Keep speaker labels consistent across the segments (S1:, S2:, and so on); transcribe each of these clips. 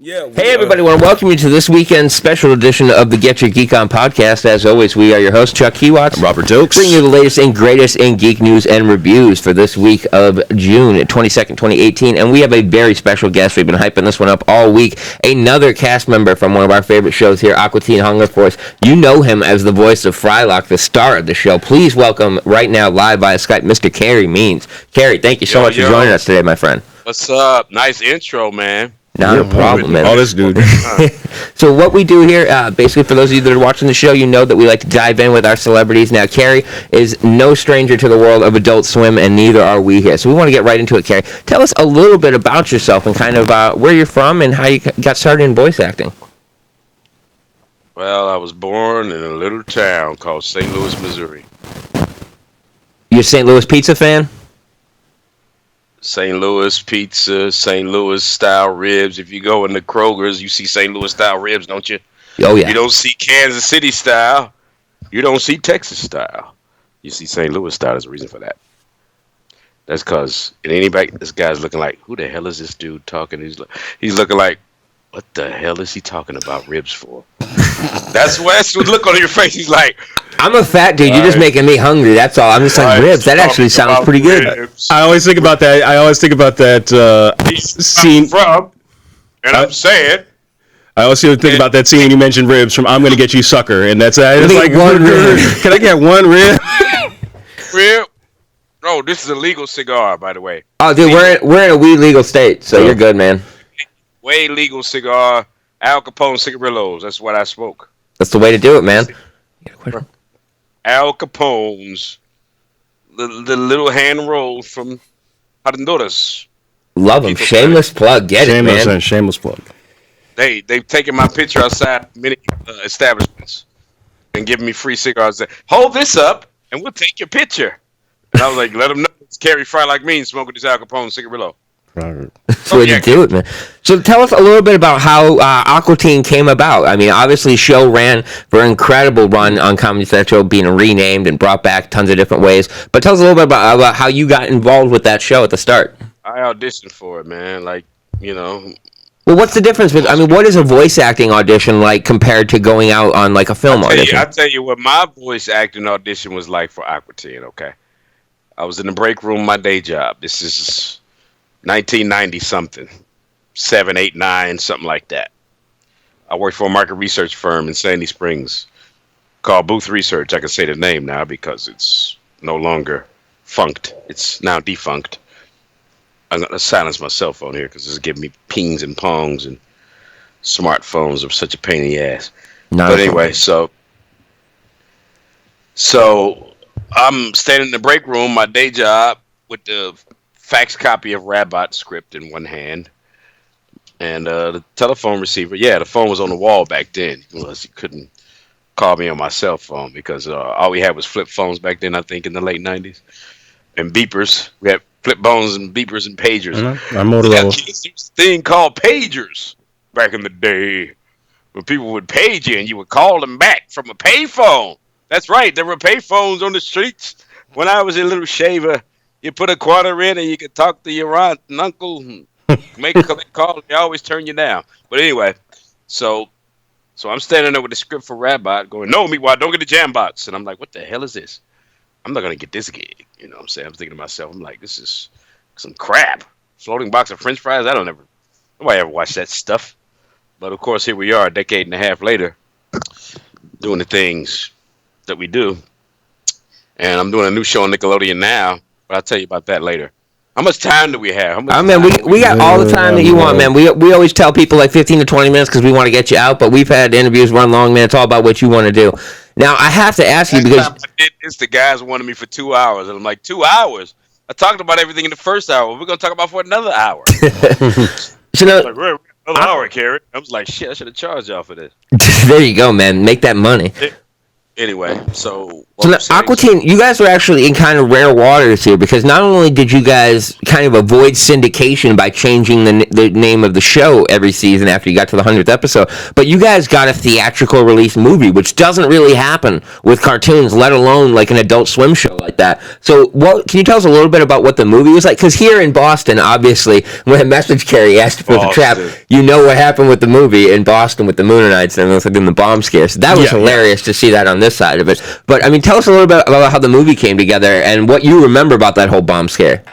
S1: Hey everybody, I want to welcome you to this weekend's special edition of the Get Your Geek On podcast. As always, we are your hosts, Chuck Keywatts.
S2: I'm Robert Dokes.
S1: Bringing you the latest and greatest in geek news and reviews for this week of June 22nd, 2018. And we have a very special guest. We've been hyping this one up all week. Another cast member from one of our favorite shows here, Aqua Teen Hunger Force. You know him as the voice of Frylock, the star of the show. Please welcome right now, live via Skype, Mr. Carey Means. Carey, thank you so much for joining us today, my friend.
S3: What's up? Nice intro, man.
S1: Not a problem, man.
S2: All this dude.
S1: So what we do here, basically for those of you that are watching the show, you know that we like to dive in with our celebrities. Now, Carey is no stranger to the world of Adult Swim, and neither are we here. So we want to get right into it, Carey. Tell us a little bit about yourself and kind of where you're from and how you got started in voice acting.
S3: Well, I was born in a little town called St. Louis, Missouri.
S1: You a St. Louis pizza fan?
S3: St. Louis pizza, St. Louis style ribs. If you go in the Kroger's, you see St. Louis style ribs, don't you?
S1: Oh, yeah.
S3: You don't see Kansas City style. You don't see Texas style. You see St. Louis style. There's a reason for that. That's because in anybody, this guy's looking like, who the hell is this dude talking? He's looking like, what the hell is he talking about ribs for? That's the look on your face. He's like,
S1: I'm a fat dude. You're just making me hungry. That's all. I'm just like, ribs. That actually sounds pretty good.
S2: I always think about that. Scene.
S3: I'm saying.
S2: I also think about that scene when you mentioned ribs from "I'm Gonna Get You, Sucker," and that's like
S1: one rib.
S2: Can I get one rib?
S3: Rib. Oh, this is a legal cigar, by the way.
S1: Oh, dude, we're in a weed legal state, so you're good, man.
S3: Way legal cigar. Al Capone cigarillos. That's what I smoke.
S1: That's the way to do it, man.
S3: Al Capone's, the little hand roll from Honduras.
S1: Love them. Shameless plug. Get it, man.
S2: Shameless plug.
S3: They've taken my picture outside many establishments and given me free cigars. Hold this up, and we'll take your picture. And I was like, let them know it's Carey Frylock Means smoking this Al Capone cigarillo.
S1: That's the way to do it, man. So tell us a little bit about how Aqua Teen came about. I mean, obviously, show ran for an incredible run on Comedy Central, being renamed and brought back tons of different ways. But tell us a little bit about how you got involved with that show at the start.
S3: I auditioned for it, man. Like, you know.
S1: Well, what's the difference with? I mean, what is a voice acting audition like compared to going out on like a film audition?
S3: I'll tell you what my voice acting audition was like for Aqua Teen. Okay, I was in the break room, my day job. This is 1990 something, 7, 8, 9, something like that. I worked for a market research firm in Sandy Springs called Booth Research. I can say the name now because it's no longer funked. It's now defunct. I'm going to silence my cell phone here because this is giving me pings and pongs, and smartphones are such a pain in the ass. But anyway, so I'm standing in the break room, my day job, with the fax copy of Rabbot script in one hand, and the telephone receiver. Yeah, the phone was on the wall back then. You couldn't call me on my cell phone because all we had was flip phones back then, I think, in the late 90s. And beepers. We had flip phones and beepers and pagers.
S2: I'm Motorola.
S3: There was a thing called pagers back in the day, when people would page you and you would call them back from a payphone. That's right. There were payphones on the streets. When I was a little shaver, you put a quarter in and you could talk to your aunt and uncle and make a call. They always turn you down. But anyway, so I'm standing there with the script for Rabbot going, no, meanwhile, don't get the jam box. And I'm like, what the hell is this? I'm not going to get this gig. You know what I'm saying? I'm thinking to myself, I'm like, this is some crap. Floating box of French fries? Nobody ever watched that stuff. But of course, here we are a decade and a half later doing the things that we do. And I'm doing a new show on Nickelodeon now. But I'll tell you about that later. How much time do we have?
S1: Man, we got all the time that you want, man. We always tell people like 15 to 20 minutes because we want to get you out, but we've had interviews run long, man. It's all about what you want to do. Now, I have to ask you because...
S3: the guys wanted me for 2 hours, and I'm like, 2 hours? I talked about everything in the first hour. We're going to talk about for another hour.
S1: So now,
S3: like, another hour, Carey. I was like, shit, I should have charged y'all for this.
S1: There you go, man. Make that money.
S3: Anyway, so
S1: So now, Aqua Teen, you guys were actually in kind of rare waters here because not only did you guys kind of avoid syndication by changing the name of the show every season after you got to the 100th episode, but you guys got a theatrical release movie, which doesn't really happen with cartoons, let alone like an Adult Swim show like that. So can you tell us a little bit about what the movie was like? Because here in Boston, obviously, when a message Carey asked if it was a trap, you know what happened with the movie in Boston with the Moonanites and the bomb scares. That was hilarious to see that on this side of it. But I mean, tell us a little bit about how the movie came together and what you remember about that whole bomb scare.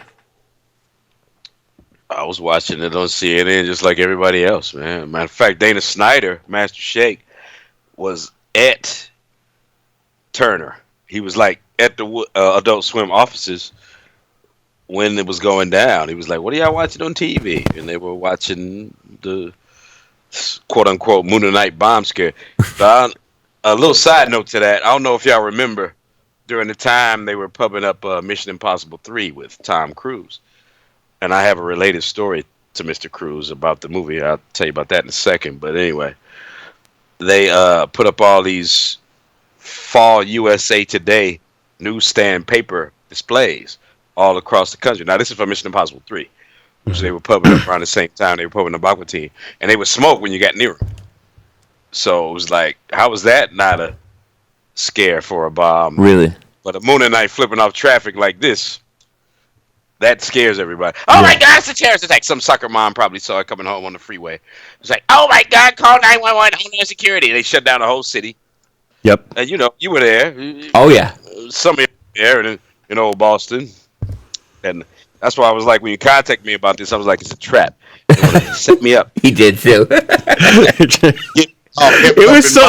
S3: I was watching it on CNN just like everybody else, man. Matter of fact, Dana Snyder, Master Shake, was at Turner. He was like at the Adult Swim offices when it was going down. He was like, "What are y'all watching on TV?" And they were watching the quote-unquote Moon Night bomb scare. But a little side note to that, I don't know if y'all remember, during the time they were pumping up Mission Impossible 3 with Tom Cruise. And I have a related story to Mr. Cruise about the movie. I'll tell you about that in a second. But anyway, they put up all these Fall USA Today newsstand paper displays all across the country. Now, this is for Mission Impossible 3, which they were pumping up around the same time they were pumping up Aqua Teen. And they would smoke when you got near them. So it was like, how was that not a scare for a bomb?
S1: Really?
S3: But a Moon Night flipping off traffic like this, that scares everybody. Oh my God, it's a terrorist attack. Some sucker mom probably saw it coming home on the freeway. It's like, oh my God, call 911, Homeland Security. They shut down the whole city.
S2: Yep.
S3: And you were there.
S1: Oh yeah.
S3: Some of you were there in old Boston. And that's why I was like, when you contacted me about this, I was like, it's a trap. It set me up.
S1: He did too.
S2: It was so.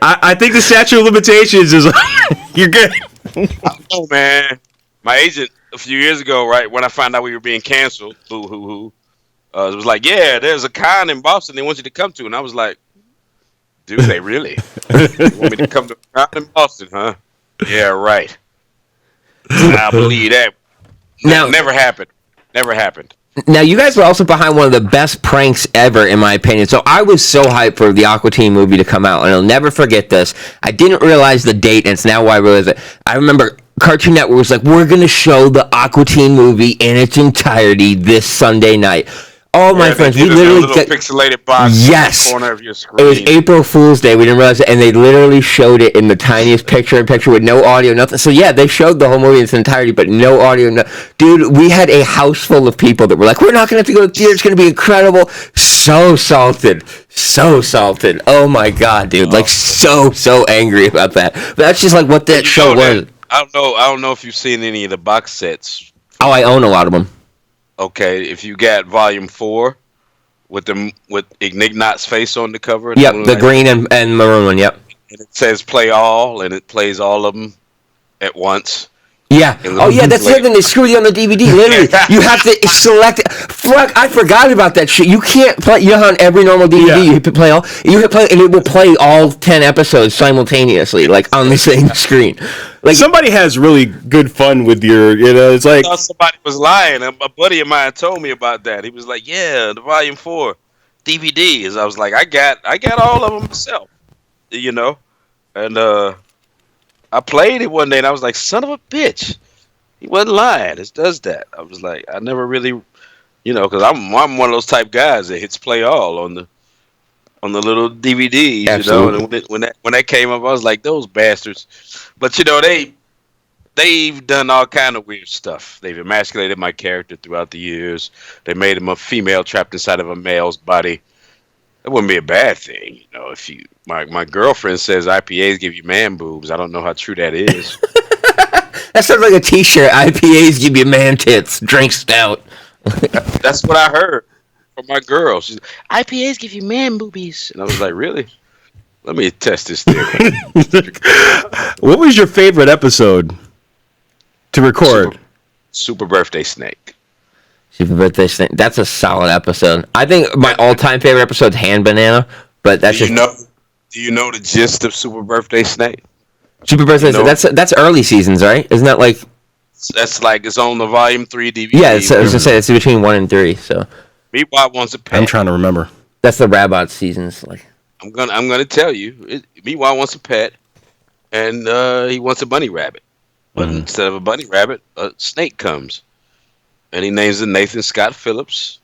S2: I think the statute of limitations is. You're good.
S3: I don't know, man. My agent a few years ago, right when I found out we were being canceled, boo hoo hoo, it was like, yeah, there's a con in Boston they want you to come to, and I was like, do they really? They want me to come to a con in Boston, huh? Yeah, right. I believe that.
S1: Now,
S3: never happened. Never happened.
S1: Now, you guys were also behind one of the best pranks ever, in my opinion. So I was so hyped for the Aqua Teen movie to come out, and I'll never forget this. I didn't realize the date, and it's now why I realize it. I remember Cartoon Network was like, we're going to show the Aqua Teen movie in its entirety this Sunday night. Oh, my friends, we literally
S3: got pixelated box in the corner of your screen.
S1: It was April Fool's Day. We didn't realize it, and they literally showed it in the tiniest picture-in-picture with no audio, nothing. So yeah, they showed the whole movie in its entirety, but no audio. No. Dude, we had a house full of people that were like, "We're not gonna have to go to the theater. It's gonna be incredible." So salted, so salted. Oh my God, dude! Like so angry about that. But that's just like what that show was.
S3: I don't know if you've seen any of the box sets.
S1: Oh, I own a lot of them.
S3: Okay, if you got Volume 4 with Ignat's face on the cover.
S1: Yep, the green and maroon one, yep.
S3: And it says play all, and it plays all of them at once.
S1: Yeah. Oh, yeah, that's the other thing. They screw you on the DVD. Literally, you have to select. Fuck, I forgot about that shit. You can't play. You know how on every normal DVD you hit play all? You hit play, and it will play all 10 episodes simultaneously, like on the same screen. Like
S2: somebody has really good fun with your. It's like
S3: I thought somebody was lying. A buddy of mine told me about that. He was like, "Yeah, the Volume 4 DVDs." I was like, "I got all of them myself," and I played it one day and I was like, son of a bitch. He wasn't lying. It does that. I was like, I never really, because I'm one of those type guys that hits play all on the little DVDs,
S1: Absolutely.
S3: And when that came up, I was like, those bastards. But, they've done all kind of weird stuff. They've emasculated my character throughout the years. They made him a female trapped inside of a male's body. That wouldn't be a bad thing, if you. My girlfriend says IPAs give you man boobs. I don't know how true that is.
S1: That sounds like a T-shirt. IPAs give you man tits. Drink stout.
S3: That's what I heard from my girl. She's IPAs give you man boobies, and I was like, really? Let me test this theory.
S2: What was your favorite episode to record?
S3: Super Birthday Snake.
S1: Super Birthday Snake. That's a solid episode. I think my all-time favorite episode is Hand Banana, but that's
S3: Do you know the gist of Super Birthday Snake?
S1: Super Birthday Snake. That's early seasons, right? Isn't that like?
S3: That's like it's on the Volume 3 DVD.
S1: Yeah, I was gonna say it's between 1 and 3. So.
S3: Meatwad wants a pet.
S2: I'm trying to remember.
S1: That's the Rabot seasons, like.
S3: I'm gonna tell you. Meatwad wants a pet. and he wants a bunny rabbit. But instead of a bunny rabbit, a snake comes, and he names it Nathan Scott Phillips,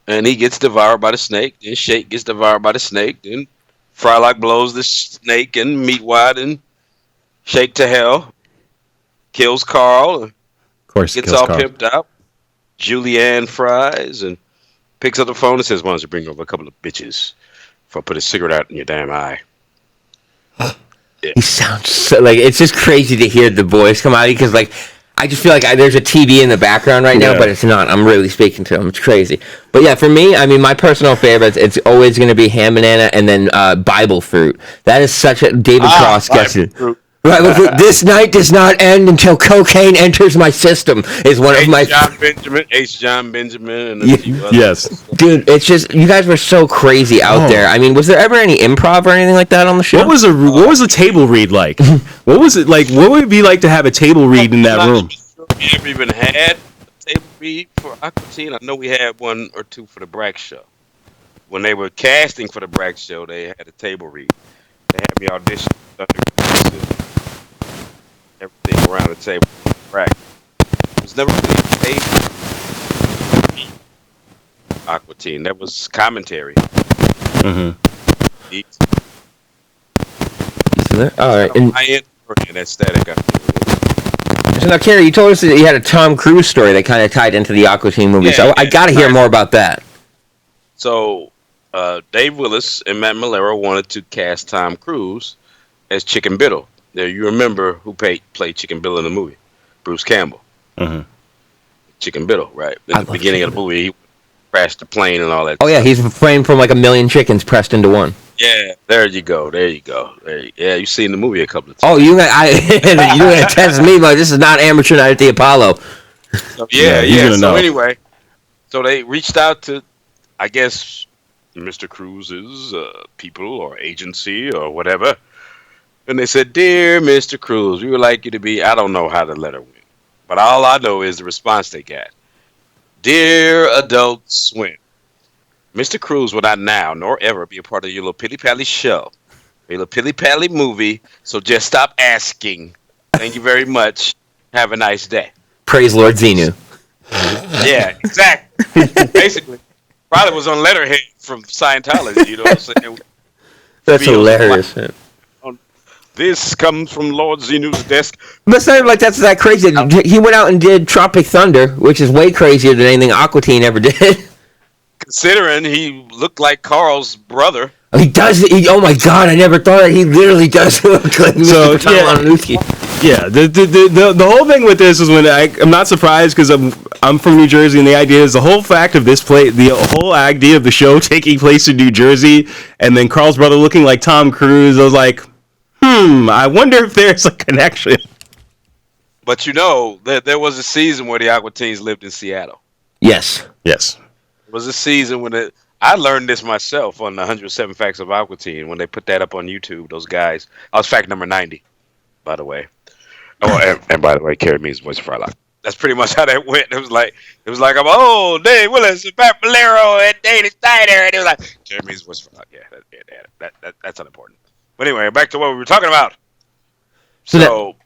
S3: and he gets devoured by the snake. Then Shake gets devoured by the snake. Then Frylock blows the snake and Meatwad and Shake to hell, kills Carl,
S2: Of course,
S3: gets
S2: kills
S3: all
S2: Carl.
S3: pimped out. Julianne fries and picks up the phone and says, "Why don't you bring over a couple of bitches before I put a cigarette out in your damn eye?"
S1: He sounds so like it's just crazy to hear the voice come out because like I just feel like there's a TV in the background right now,
S2: Yeah.
S1: but it's not. I'm really speaking to him. It's crazy. But yeah, for me, I mean, my personal favorites, it's always going to be ham banana and then Bible fruit. That is such a David Cross gets it. Right, this night does not end until cocaine enters my system. Is one of my
S3: H. John Benjamin, and a few others.
S2: Yes.
S1: dude. It's just you guys were so crazy out there. I mean, was there ever any improv or anything like that on the show?
S2: What was a table read like? What was it like? What would it be like to have a table read in that room?
S3: We never even had a table read for Aqua Teen. I know we had one or two for the Brack show. When they were casting for the Brack show, they had a table read. They had me audition everything around the table. Brack. It was never really a table read. Aqua Teen. That was commentary.
S2: Mm-hmm.
S1: All right, and
S3: I end that static.
S1: so now, Carey, you told us that you had a Tom Cruise story that kind of tied into the Aqua Teen movie. So I got to hear more about that.
S3: So, Dave Willis and Matt Malero wanted to cast Tom Cruise as Chicken Biddle. Now, you remember who played Chicken Biddle in the movie? Bruce Campbell.
S2: Mm-hmm.
S3: Chicken Biddle, right? In the beginning of the movie, he crashed the plane and all that.
S1: Oh yeah, he's framed from like a million chickens pressed into one.
S3: Yeah, there you go. Yeah, you've seen the movie a couple of times.
S1: Oh, you gonna test me, but this is not amateur night at the Apollo.
S3: So,
S2: Yeah, he's gonna know.
S3: So anyway, so they reached out to, I guess, Mr. Cruise's people or agency or whatever. And they said, "Dear Mr. Cruz, we would like you to be," I don't know how the letter went, but all I know is the response they got. "Dear Adult Swim, Mr. Cruz will not now nor ever be a part of your little Pilly-Pally show, your little Pilly-Pally movie, so just stop asking. Thank you very much. Have a nice day."
S1: Praise Lord Xenu.
S3: Yeah, exactly. Basically, probably was on letterhead from Scientology, you know what I'm saying?
S1: That's hilarious.
S3: This comes from Lord Xenu's desk.
S1: But it's not even like that's that crazy. He went out and did Tropic Thunder, which is way crazier than anything Aqua Teen ever did.
S3: Considering he looked like Carl's brother.
S1: He does. Oh my God! I never thought that he literally does look like Mr. Tom.
S2: Yeah, the whole thing with this is when I'm not surprised because I'm from New Jersey, and the idea is the whole fact of this play, the whole idea of the show taking place in New Jersey, and then Carl's brother looking like Tom Cruise. I was like, I wonder if there's a connection.
S3: But you know, there was a season where the Aqua Teens lived in Seattle.
S1: Yes.
S2: Yes.
S3: It was a season when I learned this myself on the 107 Facts of Aqua Teen when they put that up on YouTube. Those guys. I was fact number 90, by the way. Oh, and by the way, Carey means voice of Frylock. That's pretty much how that went. It was like I'm old Dave Willis and Pat Valero and Dana Steiner, and it was like Carey means voice of Frylock. Yeah, that's unimportant. But anyway, back to what we were talking about. So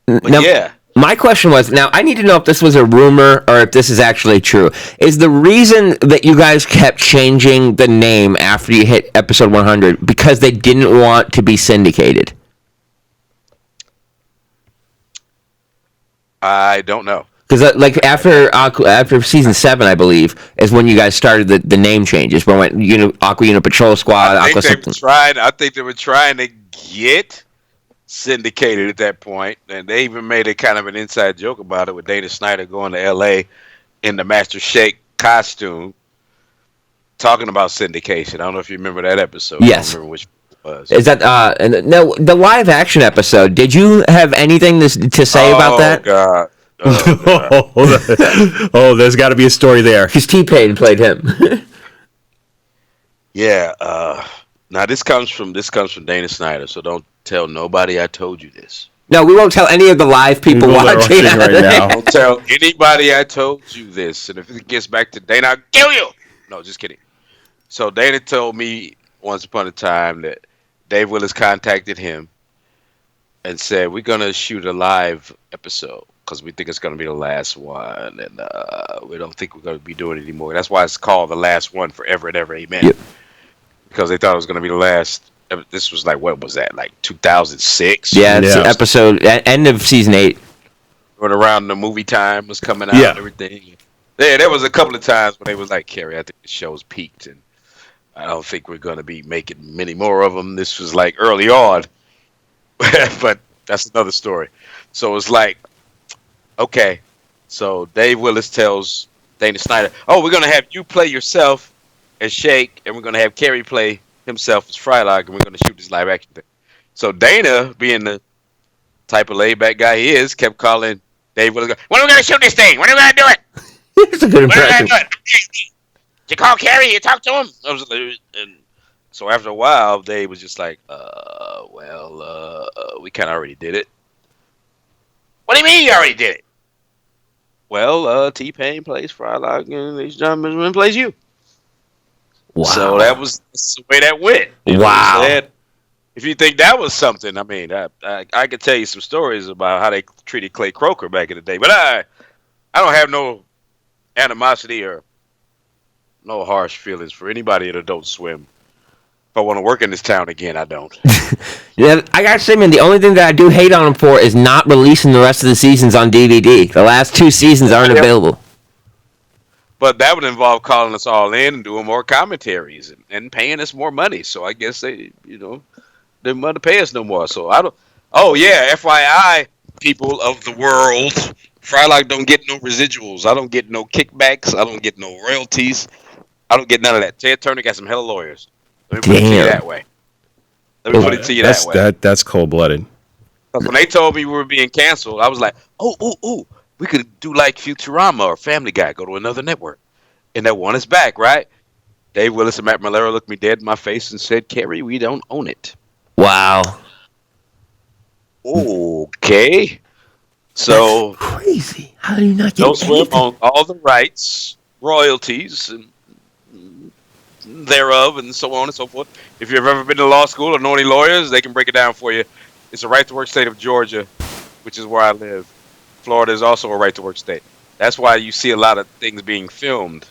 S1: now,
S3: yeah.
S1: My question was, now I need to know if this was a rumor or if this is actually true. Is the reason that you guys kept changing the name after you hit episode 100 because they didn't want to be syndicated?
S3: I don't know.
S1: Because like after season 7, I believe, is when you guys started the name changes. When went Aqua Unit Patrol Squad.
S3: I think they were trying to get syndicated at that point, and they even made a kind of an inside joke about it with Dana Snyder going to L.A. in the Master Shake costume, talking about syndication. I don't know if you remember that episode.
S1: Yes.
S3: I don't remember which it was.
S1: Is that no the live action episode? Did you have anything to say about that?
S3: God.
S2: Oh, there's got to be a story there.
S1: Because T-Pain played him.
S3: Yeah. Now this comes from Dana Snyder, so don't tell nobody I told you this.
S1: No, we won't tell any of the live people watching
S2: right now.
S3: Don't tell anybody I told you this, and if it gets back to Dana, I'll kill you. No, just kidding. So Dana told me once upon a time that Dave Willis contacted him and said we're gonna shoot a live episode because we think it's gonna be the last one, and we don't think we're gonna be doing it anymore. That's why it's called the last one forever and ever. Amen.
S1: Yep.
S3: Because they thought it was gonna be the last. This was like what was that? Like 2006.
S1: Yeah, it's
S2: Yeah.
S1: episode end of season 8.
S3: When around the movie time was coming out,
S2: Yeah.
S3: and everything. Yeah, there was a couple of times when they was like, Carey, I think the show's peaked, and I don't think we're gonna be making many more of them. This was like early on, but that's another story. So it's like, okay, so Dave Willis tells Dana Snyder, "Oh, we're gonna have you play yourself as Shake, and we're gonna have Carey play himself as Frylock, and we're gonna shoot this live action thing." So Dana, being the type of laid back guy he is, kept calling Dave Willis, "When are we gonna shoot this thing? When are we gonna do it?
S1: It's a good
S3: When are we
S1: impression.
S3: gonna do it? Did you call Carey? You talk to him?" And so after a while, Dave was just like, we kind of already did it." "What do you mean you already did it?" "Well, T-Pain plays Frylock and H. John Benjamin plays you."
S1: Wow.
S3: So that's the way that went. You know what I'm
S1: Wow.
S3: saying? If you think that was something, I mean, I could tell you some stories about how they treated Clay Croker back in the day, but I don't have no animosity or no harsh feelings for anybody at Adult Swim. If I want to work in this town again, I don't.
S1: Yeah, I gotta say, man, the only thing that I do hate on him for is not releasing the rest of the seasons on DVD. The last 2 seasons aren't available.
S3: But that would involve calling us all in and doing more commentaries and paying us more money. So I guess they didn't want to pay us no more. So I don't. Oh yeah, FYI, people of the world, Frylock don't get no residuals. I don't get no kickbacks. I don't get no royalties. I don't get none of that. Ted Turner got some hella lawyers. Let me put it to you
S1: Damn.
S3: that way. Let me put it to you that way.
S2: That's cold blooded.
S3: When they told me we were being canceled, I was like, oh, we could do like Futurama or Family Guy, go to another network. And that one is back, right? Dave Willis and Matt Malera looked me dead in my face and said, "Carey, we don't own it."
S1: Wow.
S3: Okay. So,
S1: Crazy. How do you not get
S3: Don't Swim
S1: anything?
S3: on all the rights, royalties, and thereof, and so on and so forth. If you've ever been to law school or know any lawyers, they can break it down for you. It's a right-to-work state of Georgia, which is where I live. Florida is also a right-to-work state. That's why you see a lot of things being filmed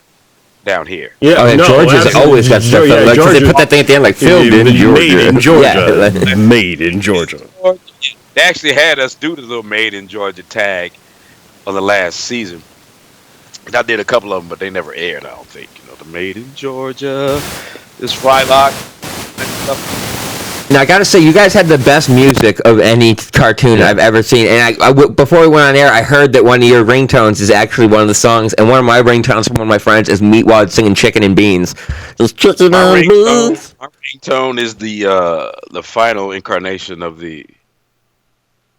S3: down here.
S2: Yeah,
S1: Oh, yeah, Georgia's
S2: absolutely.
S1: always got stuff.
S2: Yeah,
S1: Like, 'cause they
S2: Georgia-
S1: put that thing at the end, like, filmed in Georgia.
S2: Made in Georgia.
S1: Yeah.
S2: Made in Georgia.
S3: They actually had us do the little Made in Georgia tag on the last season. And I did a couple of them, but they never aired, I don't think. The Made in Georgia, this Frylock, and stuff.
S1: Now, I gotta say, you guys had the best music of any cartoon I've ever seen. And before we went on air, I heard that one of your ringtones is actually one of the songs. And one of my ringtones from one of my friends is Meatwad singing Chicken and Beans. It's chicken and beans.
S3: Our ringtone is the final incarnation of the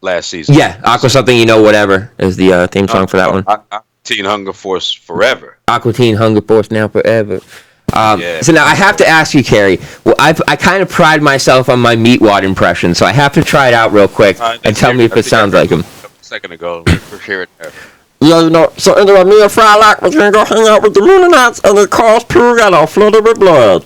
S3: last season.
S1: Yeah, Aqua Something You Know Whatever is the theme song for that one.
S3: Teen Hunger Force Forever.
S1: Aqua Teen Hunger Force Now Forever.
S3: Yeah.
S1: So now I have to ask you, Carey. Well, I kind of pride myself on my Meatwad impression, so I have to try it out real quick and tell me if it sounds like him.
S3: A second ago, for sure it there.
S1: Yeah, so anyway, me and Frylock was gonna go hang out with the Moonanites, and the car's pure got all flooded with blood.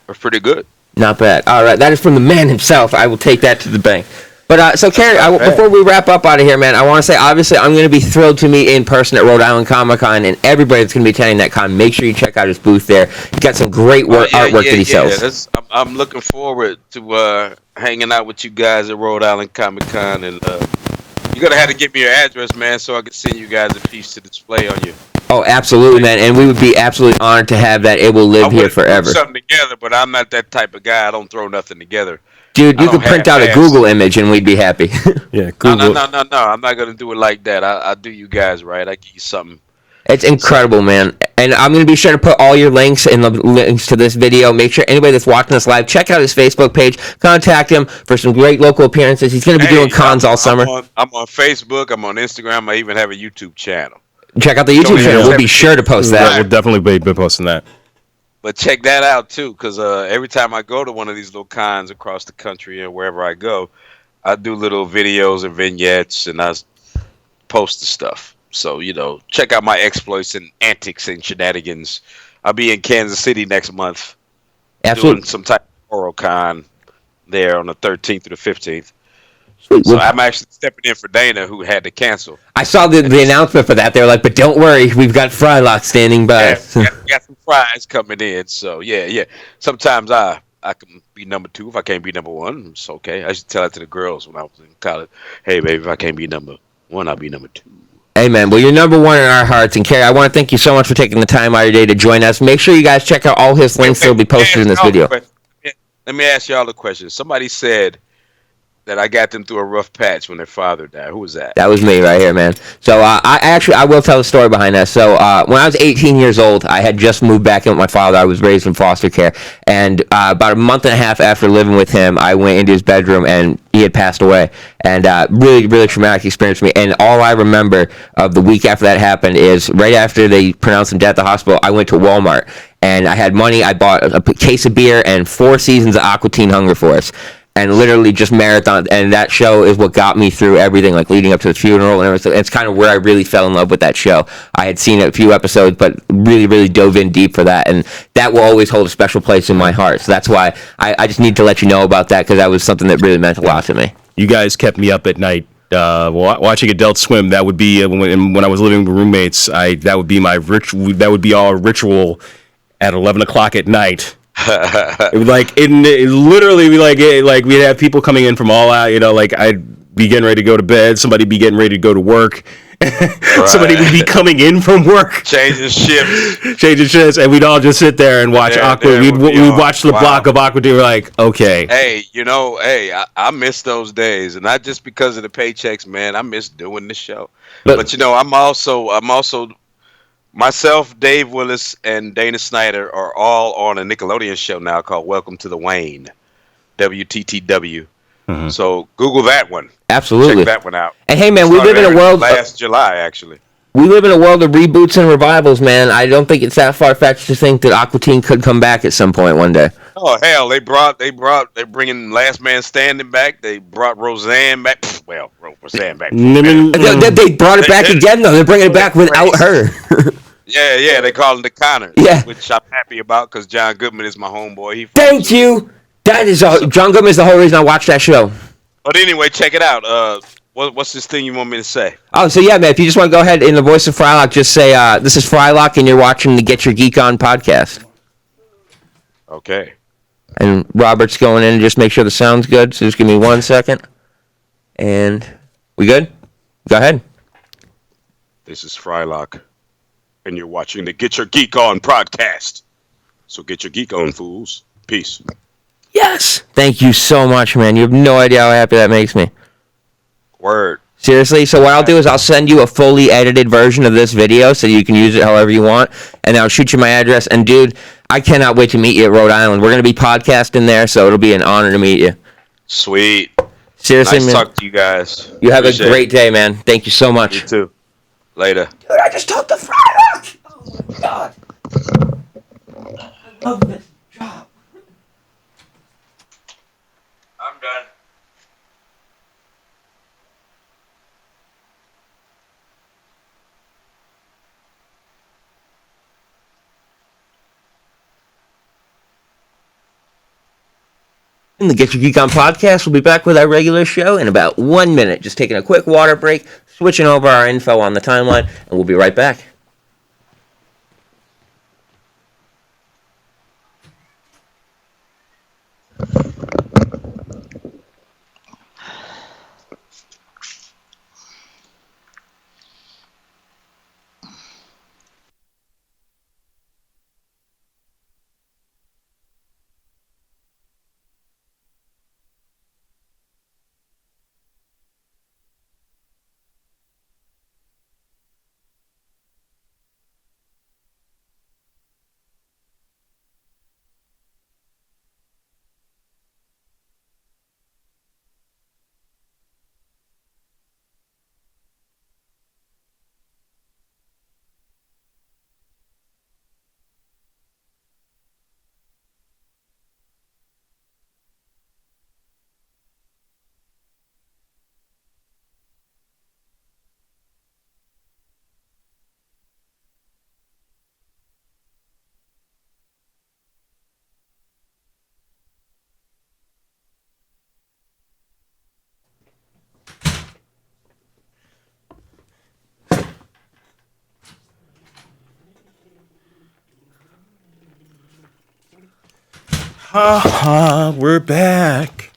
S3: We're pretty good.
S1: Not bad. All right, that is from the man himself. I will take that to the bank. But so, Carey, before we wrap up out of here, man, I want to say, obviously, I'm going to be thrilled to meet in person at Rhode Island Comic Con, and everybody that's going to be attending that con, make sure you check out his booth there. He's got some great artwork that he sells.
S3: I'm looking forward to hanging out with you guys at Rhode Island Comic Con, and you're gonna have to give me your address, man, so I can send you guys a piece to display on you.
S1: Oh, absolutely, man, and we would be absolutely honored to have that. It will live here forever.
S3: Put something together, but I'm not that type of guy. I don't throw nothing together.
S1: Dude, you could print out a Google image and we'd be happy.
S2: Yeah, Google.
S3: No. I'm not gonna do it like that. I do you guys right. I give you something.
S1: It's incredible, man. And I'm going to be sure to put all your links in the links to this video. Make sure anybody that's watching this live, check out his Facebook page. Contact him for some great local appearances. He's going to be doing cons all summer.
S3: I'm on Facebook. I'm on Instagram. I even have a YouTube channel.
S1: Check out the YouTube channel. We'll be sure to post that.
S2: We'll definitely be posting that.
S3: But check that out, too, because every time I go to one of these little cons across the country and wherever I go, I do little videos and vignettes, and I post the stuff. So, check out my exploits and antics and shenanigans. I'll be in Kansas City next month.
S1: Absolutely.
S3: Doing some type of horror con there on the 13th to the 15th.
S1: Sweet.
S3: So
S1: Well,
S3: I'm actually stepping in for Dana, who had to cancel.
S1: I saw the announcement for that. They were like, but don't worry, we've got Frylock standing by.
S3: Yeah, got some fries coming in. So yeah. Sometimes I can be number two if I can't be number one. It's okay. I used to tell that to the girls when I was in college. Hey, baby, if I can't be number one, I'll be number two.
S1: Amen. Well, you're number one in our hearts. And Carey, I want to thank you so much for taking the time out of your day to join us. Make sure you guys check out all his links that will be posted in this video.
S3: Let me ask y'all a question. Somebody said that I got them through a rough patch when their father died. Who was that?
S1: That was me right here, man. So I will tell the story behind that. So when I was 18 years old, I had just moved back in with my father. I was raised in foster care, and about a month and a half after living with him, I went into his bedroom and he had passed away. And really, really traumatic experience for me. And all I remember of the week after that happened is right after they pronounced him dead at the hospital, I went to Walmart and I had money. I bought a case of beer and 4 seasons of Aqua Teen Hunger Force. And literally just marathon, and that show is what got me through everything, like leading up to the funeral and everything. It's kind of where I really fell in love with that show. I had seen a few episodes, but really, really dove in deep for that, and that will always hold a special place in my heart. So that's why I just need to let you know about that, because that was something that really meant a lot to me.
S2: You guys kept me up at night watching Adult Swim. That would be when I was living with roommates. That would be my ritual. That would be our ritual at 11 o'clock at night. It would it literally be like we'd have people coming in from all out, like I'd be getting ready to go to bed, somebody be getting ready to go to work, somebody would be coming in from work,
S3: changing shifts,
S2: and we'd all just sit there and watch Aqua. We'd watch the block of Aqua. We're like, okay.
S3: Hey, I miss those days, and not just because of the paychecks, man. I miss doing the show, but I'm also. Myself, Dave Willis, and Dana Snyder are all on a Nickelodeon show now called Welcome to the Wayne, WTTW. Mm-hmm. So Google that one.
S1: Absolutely.
S3: Check that one out.
S1: And hey, man, we live in a world...
S3: Last July, actually.
S1: We live in a world of reboots and revivals, man. I don't think it's that far-fetched to think that Aqua Teen could come back at some point one day.
S3: Oh, hell, they're bringing Last Man Standing back. They brought Roseanne back. Well, Roseanne back.
S1: They brought it back again, though. They're bringing it back without her.
S3: Yeah, they call him the Connors.
S1: Yeah.
S3: Which I'm happy about because John Goodman is my homeboy.
S1: Thank you. That is John Goodman is the whole reason I watched that show.
S3: But anyway, check it out. What's this thing you want me to say?
S1: Oh, so yeah, man, if you just want to go ahead in the voice of Frylock, just say, this is Frylock, and you're watching the Get Your Geek On podcast.
S3: Okay.
S1: And Robert's going in and just make sure the sound's good, so just give me 1 second. And we good? Go ahead.
S3: This is Frylock, and you're watching the Get Your Geek On podcast. So get your geek on, fools. Peace.
S1: Yes! Thank you so much, man. You have no idea how happy that makes me.
S3: Word.
S1: Seriously, so what I'll do is I'll send you a fully edited version of this video so you can use it however you want, and I'll shoot you my address. And dude, I cannot wait to meet you at Rhode Island. We're going to be podcasting there, so it'll be an honor to meet you.
S3: Sweet.
S1: Seriously,
S3: nice
S1: man.
S3: Talk to you guys.
S1: You have a great day, man. Thank you so much.
S3: You too. Later.
S1: Dude, I just talked to Frylock! Oh my god. I love this job.
S3: I'm done.
S1: In the Get Your Geek On podcast, we'll be back with our regular show in about 1 minute. Just taking a quick water break, switching over our info on the timeline, and we'll be right back.
S2: We're back.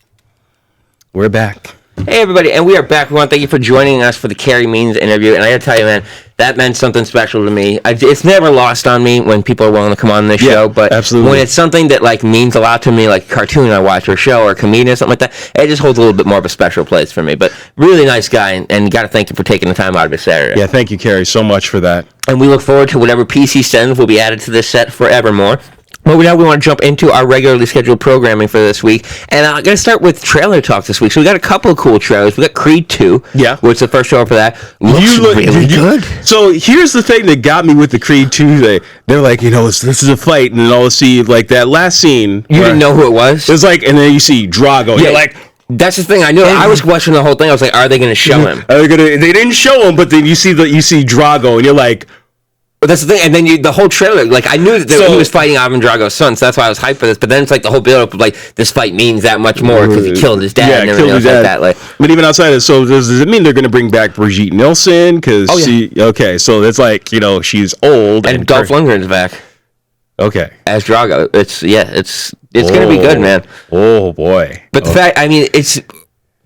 S2: We're back.
S1: Hey everybody, and we are back. We want to thank you for joining us for the Carey Means interview. And I gotta tell you, man, that meant something special to me. It's never lost on me when people are willing to come on this show, but
S2: absolutely.
S1: When it's something that like means a lot to me, like a cartoon I watch or a show or a comedian or something like that, it just holds a little bit more of a special place for me. But really nice guy, and gotta thank you for taking the time out of his Saturday.
S2: Yeah, thank you, Carey, so much for that.
S1: And we look forward to whatever PC sends will be added to this set forevermore. Well, now we want to jump into our regularly scheduled programming for this week. And I'm going to start with trailer talk this week. So we got a couple of cool trailers. We got Creed 2, which is the first trailer for that. Looks really good.
S2: So here's the thing that got me with the Creed 2. They're like, this is a fight. And then all you see, like, that last scene.
S1: You didn't know who it was?
S2: It's like, and then you see Drago. Yeah. You're like...
S1: That's the thing. I knew. I was questioning the whole thing. I was like, are they going to show him?
S2: They didn't show him, but then you see Drago, and you're like...
S1: But that's the thing, and then the whole trailer, like, I knew that he was fighting Ivan Drago's son, so that's why I was hyped for this, but then it's like the whole build-up of, like, this fight means that much more, because he killed his dad and everything else like that. Like,
S2: but even outside of it, so does it mean they're going to bring back Brigitte Nielsen? Because so it's like, she's old.
S1: And Dolph Lundgren's back.
S2: Okay.
S1: As Drago. It's going to be good, man.
S2: Oh, boy.
S1: But the fact, I mean,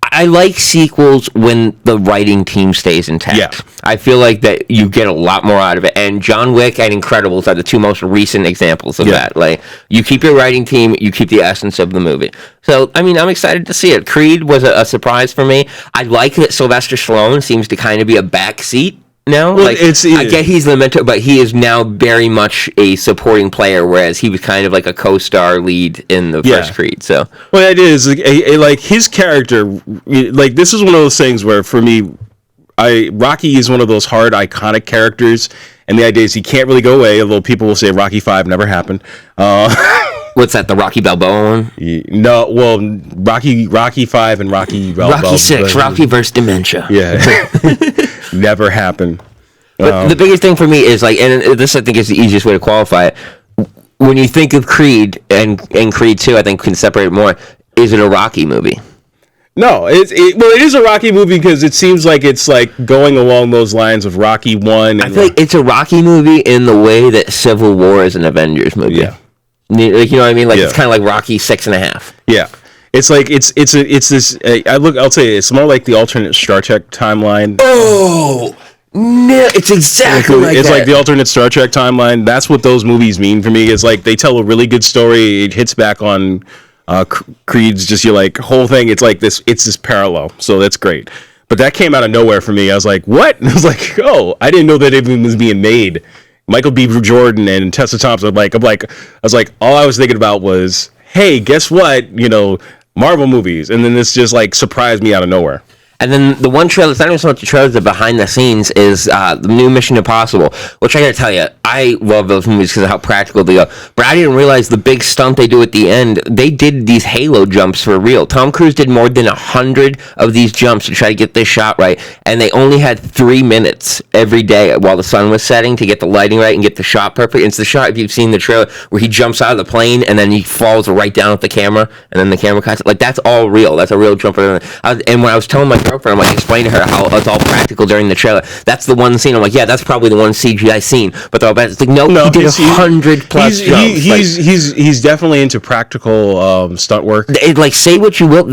S1: I like sequels when the writing team stays intact.
S2: Yeah.
S1: I feel like that you get a lot more out of it. And John Wick and Incredibles are the two most recent examples of that. Like, you keep your writing team, you keep the essence of the movie. So, I mean, I'm excited to see it. Creed was a surprise for me. I like that Sylvester Stallone seems to kind of be a backseat now.
S2: Well,
S1: like, I get he's the mentor, but he is now very much a supporting player, whereas he was kind of like a co-star lead in the first Creed. So,
S2: well, it is like his character. Like, this is one of those things where, for me, Rocky is one of those hard, iconic characters, and the idea is he can't really go away. Although people will say Rocky 5 never happened.
S1: What's that? The Rocky Balboa one?
S2: No, well, Rocky 5 and Rocky
S1: 6, Rocky versus Dementia.
S2: Yeah. Never happened.
S1: But the biggest thing for me is, like, and this I think is the easiest way to qualify it. When you think of Creed and Creed 2, I think can separate it more. Is it a Rocky movie?
S2: No, it is a Rocky movie because it seems like it's like going along those lines of Rocky 1.
S1: I feel like it's a Rocky movie in the way that Civil War is an Avengers movie.
S2: Yeah.
S1: Like, you know what I mean? Like, it's kind of like Rocky 6.5.
S2: Yeah. It's like it's this. I'll tell you, it's more like the alternate Star Trek timeline.
S1: Oh no! It's exactly like
S2: it's
S1: that.
S2: like the alternate Star Trek timeline. That's what those movies mean for me. It's like they tell a really good story. It hits back on Creed's just whole thing. It's like this. It's this parallel. So that's great. But that came out of nowhere for me. I was like, what? And I was like, oh, I didn't know that it was being made. Michael B. Jordan and Tessa Thompson. I was like, all I was thinking about was, hey, guess what? Marvel movies, and then this just surprised me out of nowhere.
S1: And then the one trailer, it's not even so much the trailer, the behind the scenes is the new Mission Impossible, which I gotta tell you, I love those movies because of how practical they go. But I didn't realize the big stunt they do at the end, they did these halo jumps for real. Tom Cruise did more than 100 of these jumps to try to get this shot right, and they only had 3 minutes every day while the sun was setting to get the lighting right and get the shot perfect. It's the shot, if you've seen the trailer, where he jumps out of the plane and then he falls right down at the camera, and then the camera cuts. Like, that's all real. That's a real jump. And when I was telling my girlfriend, I'm explain to her how it's all practical during the trailer. That's the one scene. I'm like, yeah, that's probably the one CGI scene. But they're all bad. It's like, no, he did 100 plus jumps.
S2: He's definitely into practical stunt work.
S1: Say what you will.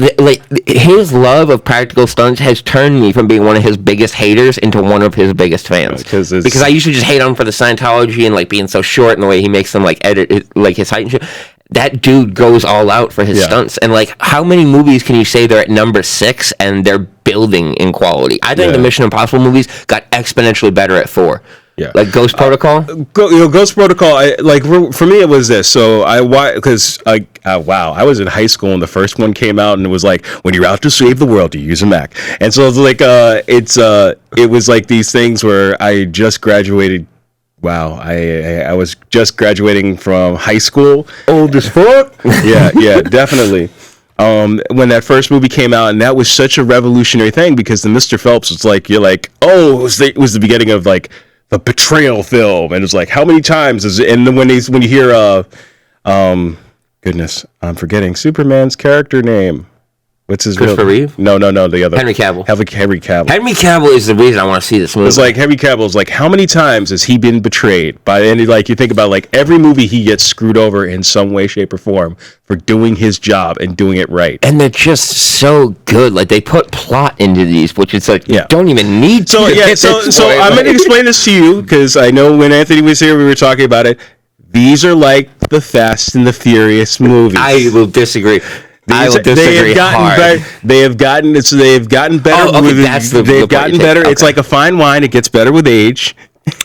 S1: His love of practical stunts has turned me from being one of his biggest haters into one of his biggest fans. Because I used to just hate on him for the Scientology and being so short and the way he makes them edit his height and shit. That dude goes all out for his stunts. And how many movies can you say they're at number 6 and they're building in quality? I think the Mission Impossible movies got exponentially better at 4. Yeah. Ghost Protocol?
S2: Ghost Protocol, for me, it was this. So I was in high school when the first one came out, and it was like, when you're out to save the world, you use a Mac. And so it was like these things where I just graduated. Wow, I was just graduating from high school. Old as fuck. Yeah, definitely. When that first movie came out, and that was such a revolutionary thing because the Mr. Phelps was it was the beginning of the betrayal film, and it was how many times is it? And then when you hear goodness, I'm forgetting Superman's character name. What's his
S1: Christopher
S2: real?
S1: Reeve?
S2: No, the other.
S1: Henry Cavill.
S2: Henry Cavill.
S1: Henry Cavill is the reason I want to see this movie.
S2: It's like Henry Cavill's like, how many times has he been betrayed by any, like, you think about like every movie he gets screwed over in some way, shape, or form for doing his job and doing it right.
S1: And they're just so good. Like, they put plot into these, which is like, you don't even need to.
S2: So I'm going to explain this to you, because I know when Anthony was here, we were talking about it. These are like the Fast and the Furious movies.
S1: I will disagree. I will disagree
S2: they have gotten
S1: hard.
S2: better. They've gotten better.
S1: Oh, okay, that's the
S2: they've
S1: point
S2: gotten
S1: you
S2: better.
S1: take.
S2: It's
S1: Okay.
S2: like a fine wine. It gets better with age.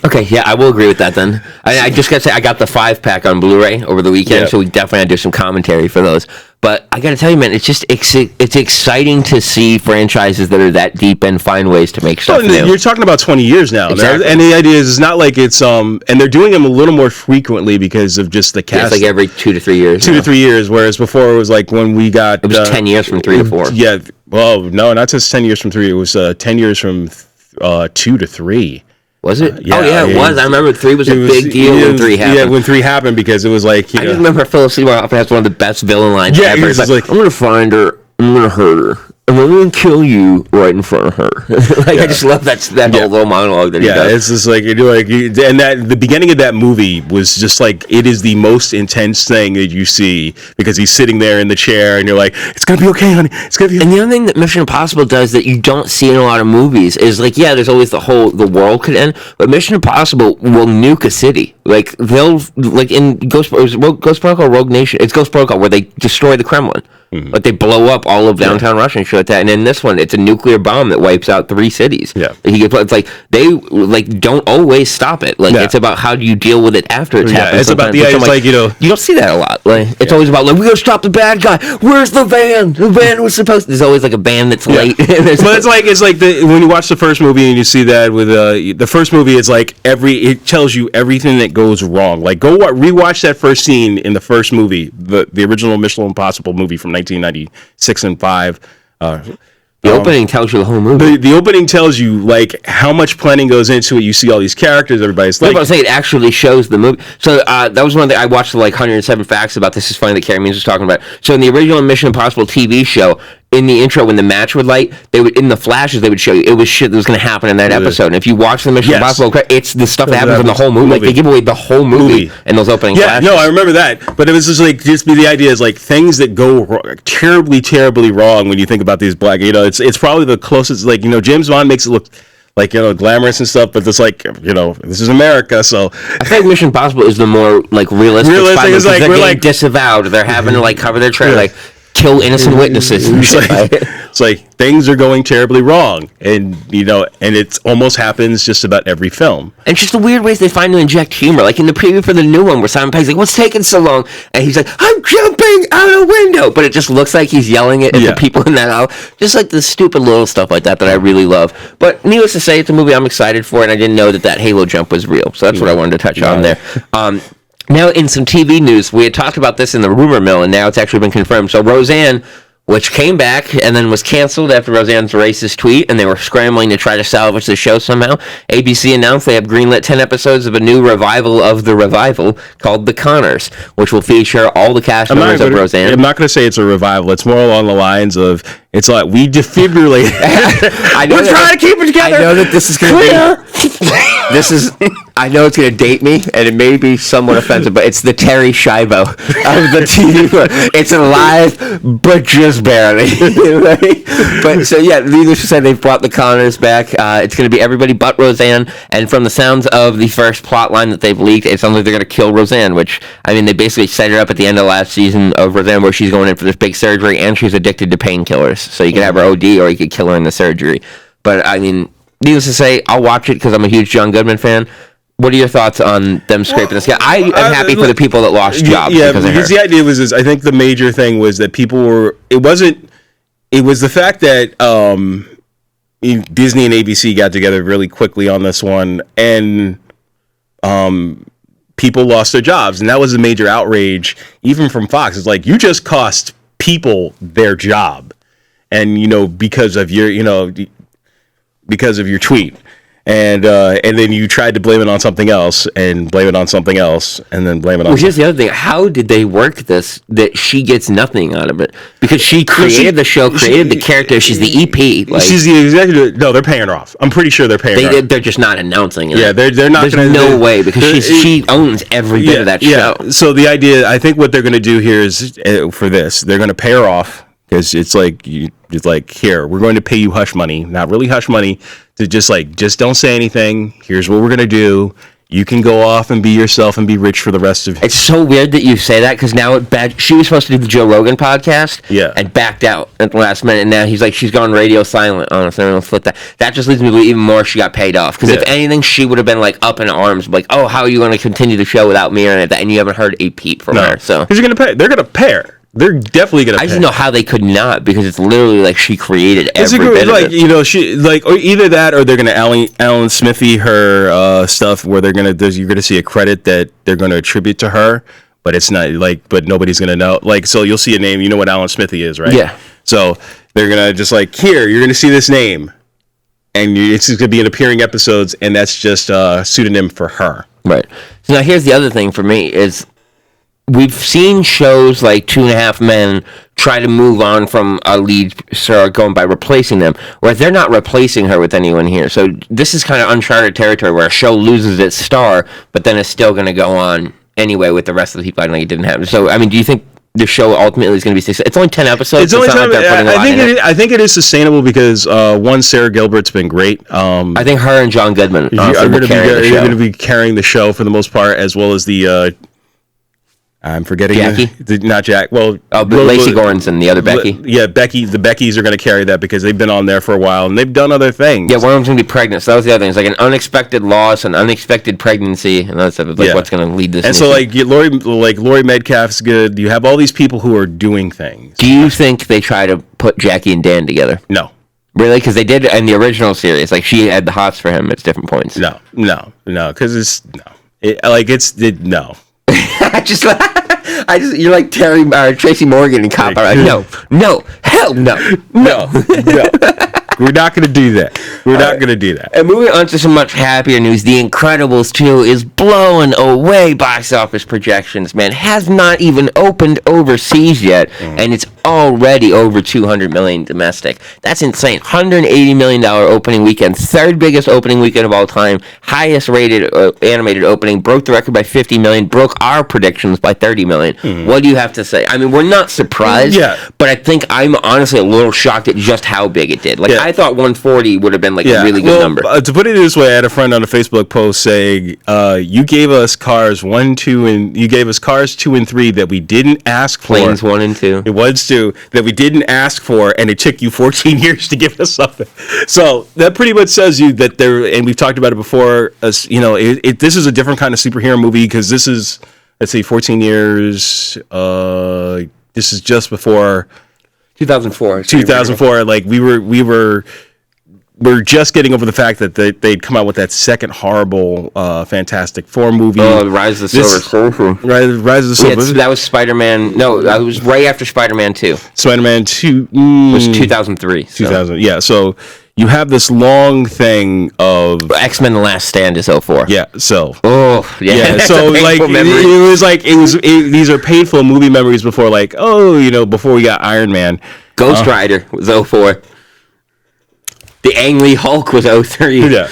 S1: Okay, yeah, I will agree with that then. I just gotta say, I got the 5-pack on Blu-ray over the weekend, so we definitely had to do some commentary for those. But I gotta tell you, man, it's just it's exciting to see franchises that are that deep and find ways to make stuff new.
S2: You're talking about 20 years now,
S1: Exactly.
S2: and the idea is it's not like it's and they're doing them a little more frequently because of just the cast.
S1: It's like every 2 to 3 years.
S2: 2 to 3 years, whereas before it was like when we got
S1: It was 10 years from 3 to 4.
S2: Yeah, well, no, not just 10 years from 3. It was 10 years from 2 to 3.
S1: Was it?
S2: Yeah,
S1: it was. I remember 3 was a big deal when 3 happened.
S2: Yeah, when 3 happened, because it was like,
S1: I just remember Philip Seymour Hoffman has one of the best villain lines ever.
S2: he
S1: He's
S2: was
S1: like,
S2: like,
S1: I'm going to find her, I'm going to hurt her, and I'm going to kill you right in front of her. I just love that whole little monologue that he does.
S2: It's just like, and that the beginning of that movie was just like, it is the most intense thing that you see, because he's sitting there in the chair and you're like, it's gonna be okay, honey, it's gonna be okay.
S1: And the other thing that Mission Impossible does that you don't see in a lot of movies is, like, yeah, there's always the world could end, but Mission Impossible will nuke a city. Like, they'll, like in Ghost Protocol, Rogue Nation, it's Ghost Protocol, where they destroy the Kremlin. Mm-hmm. Like, they blow up all of downtown Russia and shit like that. And in this one, it's a nuclear bomb that wipes out 3 cities.
S2: Yeah.
S1: It's like, they, like, don't always stop it. Like, it's about how do you deal with it after it's happened.
S2: It's about it's like, you don't
S1: see that a lot. Like, it's always about, like, we gotta stop the bad guy. Where's the van? The van was supposed to... There's always, like, a band that's late.
S2: But it's like when you watch the first movie and you see that with the first movie, it's like it tells you everything that goes wrong. Like, go rewatch that first scene in the first movie, the original Mission Impossible movie from 1996 and 5.
S1: The opening tells you the whole movie.
S2: The opening tells you, like, how much planning goes into it. You see all these characters, everybody's like...
S1: I was saying, it actually shows the movie. So that was one thing I watched, like, 107 Facts about this. Is funny that Carey Means was talking about. So in the original Mission Impossible TV show, in the intro, when the match would light, they would, in the flashes, they would show you it was shit that was going to happen in that episode. And if you watch the Mission Impossible, it's the stuff that happens in the whole movie. Like, they give away the whole movie in those opening flashes.
S2: No, I remember that. But it was just like, the idea is like things that go terribly, terribly wrong when you think about these black, it's probably the closest, like, James Bond makes it look like, glamorous and stuff, but it's like, this is America, so.
S1: I think Mission Impossible is the more, like, realistic.
S2: Is like,
S1: they're
S2: we're
S1: getting
S2: like
S1: disavowed. They're having to, like, cover their trail, like, kill innocent witnesses and shit.
S2: It's like things are going terribly wrong, and and it almost happens just about every film.
S1: And just the weird ways they find to inject humor, like in the preview for the new one, where Simon Pegg's like, "What's taking so long?" and he's like, "I'm jumping out a window," but it just looks like he's yelling it at the people in that house. Just like the stupid little stuff like that I really love. But needless to say, it's a movie I'm excited for, and I didn't know that Halo jump was real, so that's what I wanted to touch on there. Now, in some TV news, we had talked about this in the rumor mill, and now it's actually been confirmed. So Roseanne, which came back and then was canceled after Roseanne's racist tweet, and they were scrambling to try to salvage the show somehow. ABC announced they have greenlit 10 episodes of a new revival of The Revival called The Connors, which will feature all the cast members of Roseanne.
S2: I'm not going to say it's a revival. It's more along the lines of, it's like, we defibrillate. We're trying to keep it together.
S1: I know that this is going to be... I know it's going to date me, and it may be somewhat offensive, but it's the Terry Schiavo of the TV. It's alive, but just barely. Right? But so, yeah, needless to say, they've brought the Connors back. It's going to be everybody but Roseanne, and from the sounds of the first plot line that they've leaked, it sounds like they're going to kill Roseanne, which, I mean, they basically set her up at the end of last season of Roseanne where she's going in for this big surgery, and she's addicted to painkillers. So you could have her OD, or you could kill her in the surgery. But, I mean, needless to say, I'll watch it because I'm a huge John Goodman fan. What are your thoughts on them scraping this guy? I am happy for the people that lost jobs because of her.
S2: The idea was, I think the major thing was that people were, it was the fact that Disney and ABC got together really quickly on this one, and people lost their jobs, and that was a major outrage, even from Fox. It's like, you just cost people their job, and because of your tweet. And then you tried to blame it on something else, and blame it on something else, and then blame it on.
S1: Well, here's the other thing: how did they work this? That she gets nothing out of it because she created the show, created the character. She's the EP. Like,
S2: she's the executive. No, they're paying her off. I'm pretty sure they're paying her.
S1: They're just not announcing it.
S2: Yeah, they're not.
S1: There's no way because she owns every bit of that show.
S2: So the idea, I think, what they're going to do here is for this, they're going to pay her off because it's like here, we're going to pay you hush money, not really hush money. To just don't say anything. Here's what we're gonna do. You can go off and be yourself and be rich for the rest of.
S1: It's so weird that you say that because now she was supposed to do the Joe Rogan podcast, and backed out at the last minute. And now she's gone radio silent. Honestly, I'm gonna flip that. That just leads me to believe even more she got paid off. Because if anything, she would have been like up in arms, like, "Oh, how are you going to continue the show without me?" And you haven't heard a peep from her. So
S2: because they're gonna pay her. They're definitely gonna.
S1: I just know how they could not because it's literally like she created every bit of it.
S2: She or either that or they're gonna Alan Smithy her stuff where you're gonna see a credit that they're gonna attribute to her, but it's not but nobody's gonna know. So you'll see a name, you know what Alan Smithy is, right?
S1: Yeah.
S2: So they're gonna just here, you're gonna see this name, and it's just gonna be in appearing episodes, and that's just a pseudonym for her.
S1: Right. So now here's the other thing for me is. We've seen shows like 2.5 Men try to move on from a lead star going by replacing them, whereas they're not replacing her with anyone here. So this is kind of uncharted territory where a show loses its star, but then it's still going to go on anyway with the rest of the people. I think it didn't happen. So, I mean, do you think the show ultimately is going to be successful? It's only 10 episodes.
S2: It's only 10. I think it is sustainable because Sarah Gilbert's been great.
S1: I think her and John Goodman
S2: are going to be carrying the show for the most part, as well as the. I'm forgetting
S1: Jackie?
S2: Not Jack. Well,
S1: Lacey Goranson, the other Becky.
S2: Yeah, Becky. The Beckys are going to carry that because they've been on there for a while and they've done other things.
S1: Yeah, one of them's going to be pregnant. So that was the other thing. It's like an unexpected loss, an unexpected pregnancy, and that's what's going to lead this.
S2: And so Laurie Metcalf's good. You have all these people who are doing things.
S1: Do you think they try to put Jackie and Dan together?
S2: No.
S1: Really? Because they did in the original series. Like she had the hots for him at different points.
S2: No. Because no.
S1: You're like Tracy Morgan and Cop. No, hell no.
S2: We're not going to do that. Not going to do that.
S1: And moving on to some much happier news, The Incredibles 2 is blowing away box office projections, man. Has not even opened overseas yet, and it's already over $200 million domestic. That's insane. $180 million opening weekend, third biggest opening weekend of all time, highest rated animated opening, broke the record by $50 million, broke our predictions by $30 million. What do you have to say? I mean, we're not surprised, but I think I'm honestly a little shocked at just how big it did. I thought 140 would have been a really good number.
S2: To put it this way, I had a friend on a Facebook post saying, "You gave us Cars 1, 2, and you gave us Cars 2 and 3 that we didn't ask for.
S1: Planes 1 and 2.
S2: It was 2 that we didn't ask for, and it took you 14 years to give us something." So that pretty much says you that and we've talked about it before. This is a different kind of superhero movie because this is, let's see, 14 years. This is just before.
S1: 2004.
S2: We're just getting over the fact that they'd come out with that second horrible Fantastic Four movie.
S1: Oh, Rise of the Silver Surfer.
S2: Rise of the Silver Surfer.
S1: That was Spider-Man. No, that was right after Spider-Man 2.
S2: Spider-Man 2
S1: was 2003.
S2: 2000. Yeah. So you have this long thing of
S1: X-Men: The Last Stand is 04.
S2: Yeah. So.
S1: Oh, yeah.
S2: So these are painful movie memories before before we got Iron Man.
S1: Ghost Rider was 04. The Ang Lee Hulk was 03.
S2: Yeah.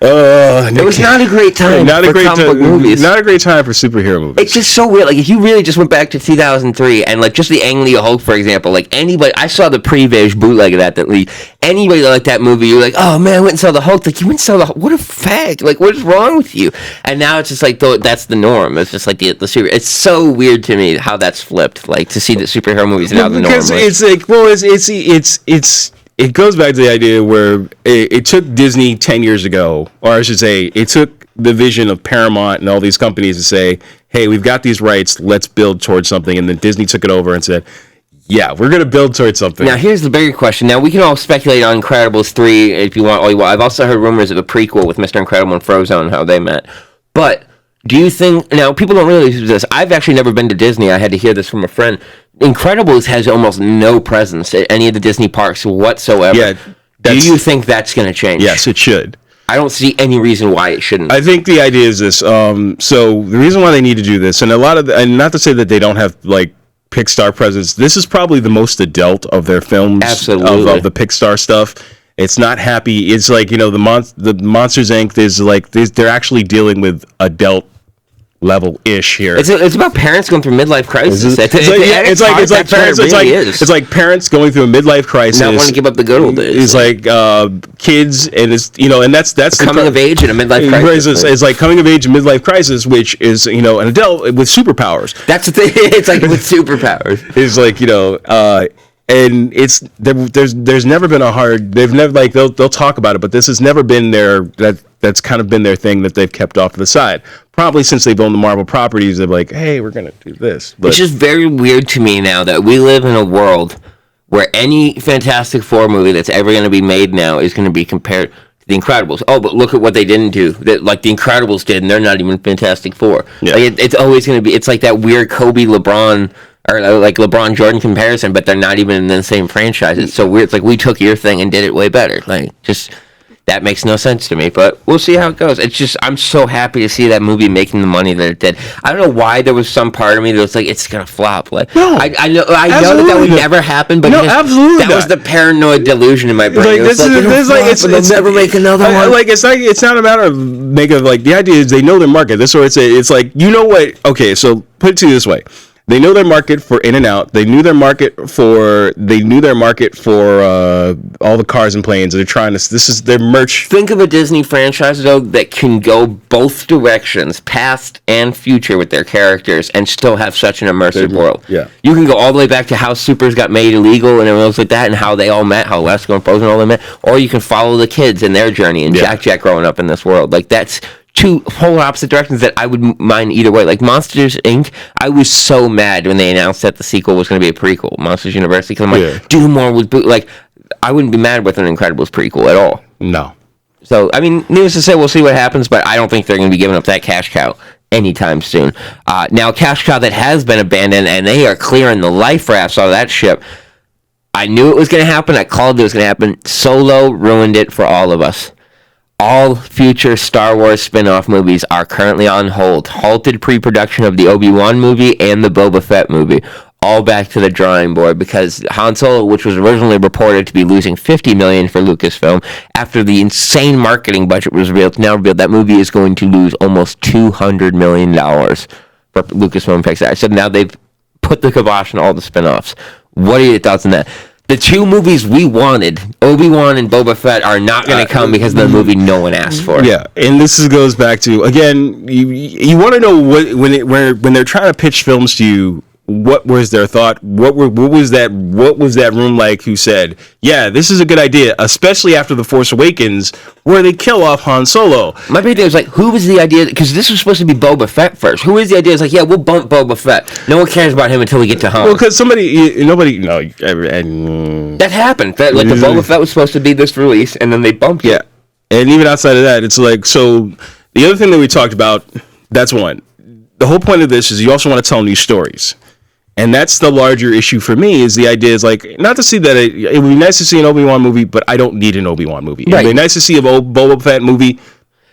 S1: It was not a great time for comic book movies.
S2: Not a great time for superhero movies.
S1: It's just so weird. If you really just went back to 2003 and just the Ang Lee Hulk, for example, anybody, I saw the pre-Vige bootleg of that anybody that liked that movie, you're like, oh man, I went and saw the Hulk. You went and saw the Hulk. What a fag. What is wrong with you? And now it's just that's the norm. It's just the super. It's so weird to me how that's flipped. To see that superhero movies are now the norm.
S2: Because it goes back to the idea where it took Disney 10 years ago, or I should say, it took the vision of Paramount and all these companies to say, hey, we've got these rights, let's build towards something. And then Disney took it over and said, yeah, we're going to build towards something.
S1: Now, here's the bigger question. Now, we can all speculate on Incredibles 3 if you want all you want. I've also heard rumors of a prequel with Mr. Incredible and Frozone, how they met. But do you think, now, people don't realize this. I've actually never been to Disney. I had to hear this from a friend. Incredibles has almost no presence at any of the Disney parks whatsoever.
S2: Yeah.
S1: Do you think that's going to change?
S2: Yes, it should.
S1: I don't see any reason why it shouldn't.
S2: I think the idea is this. So the reason why they need to do this, and and not to say that they don't have like Pixar presence, this is probably the most adult of their films.
S1: Absolutely.
S2: Of the Pixar stuff. It's not happy. It's like, the Monsters Inc. There's like they're actually dealing with adult level ish here.
S1: It's about parents going through midlife crisis. It's
S2: like parents going through a midlife crisis.
S1: Not want to give up the good old days.
S2: It's like kids, and it's and that's
S1: coming of age in a midlife crisis.
S2: It's like coming of age in midlife crisis, which is an adult with superpowers.
S1: That's the thing. It's like with superpowers.
S2: It's like and it's there's never been a hard. They've never they'll talk about it, but this has never been that's kind of been their thing that they've kept off to the side. Probably since they've owned the Marvel properties, they're like, hey, we're gonna do this. But it's
S1: just very weird to me now that we live in a world where any Fantastic Four movie that's ever going to be made now is going to be compared to The Incredibles. Oh, but look at what they didn't do that, like The Incredibles did, and they're not even Fantastic Four. Yeah. Like it's always going to be. It's like that weird Kobe LeBron. Or like LeBron Jordan comparison, but they're not even in the same franchise. It's so weird. It's like we took your thing and did it way better. Like just that makes no sense to me. But we'll see how it goes. It's just I'm so happy to see that movie making the money that it did. I don't know why there was some part of me that was like it's gonna flop. Like
S2: no,
S1: I know that would never happen. But
S2: absolutely
S1: that was the paranoid delusion in my brain.
S2: It's
S1: never make another one.
S2: Like it's not a matter of the idea is they know their market. This or it's like what? Okay, so put it to you this way. They know their market for In-N-Out. They knew their market for all the cars and planes. They're trying to. This is their merch.
S1: Think of a Disney franchise though that can go both directions, past and future, with their characters, and still have such an immersive world.
S2: Yeah,
S1: you can go all the way back to how Supers got made illegal and everything else like that, and how they all met, how Elastigirl and Frozen all they met, or you can follow the kids and their journey and Jack growing up in this world. Like that's two whole opposite directions that I would mind either way. Like Monsters Inc., I was so mad when they announced that the sequel was going to be a prequel, Monsters University, because I'm like, do more with like, I wouldn't be mad with an Incredibles prequel at all.
S2: No.
S1: So, I mean, needless to say, we'll see what happens, but I don't think they're going to be giving up that cash cow anytime soon. Now, cash cow that has been abandoned, and they are clearing the life rafts out of that ship. I knew it was going to happen. I called it was going to happen. Solo ruined it for all of us. All future Star Wars spin-off movies are currently on hold. Halted pre-production of the Obi-Wan movie and the Boba Fett movie. All back to the drawing board because Han Solo, which was originally reported to be losing $50 million for Lucasfilm, after the insane marketing budget was revealed, now revealed that movie is going to lose almost $200 million for Lucasfilm Pixar. So now they've put the kibosh on all the spin-offs. What are your thoughts on that? The two movies we wanted, Obi-Wan and Boba Fett, are not going to come because of the movie no one asked for.
S2: Yeah, and this goes back to, again, you want to know when they're trying to pitch films to you, what was their thought? What was that room like who said, yeah, this is a good idea, especially after The Force Awakens, where they kill off Han Solo.
S1: My big thing was like, who was the idea? Because this was supposed to be Boba Fett first. Who is the idea? It's like, yeah, we'll bump Boba Fett. No one cares about him until we get to Han.
S2: Well, because nobody.
S1: That happened. The Boba Fett was supposed to be this release, and then they bumped it.
S2: Yeah, and even outside of that, it's like, so the other thing that we talked about, that's one. The whole point of this is you also want to tell new stories. And that's the larger issue for me, is the idea is like, not to see that it would be nice to see an Obi-Wan movie, but I don't need an Obi-Wan movie. Right. It would be nice to see a Boba Fett movie.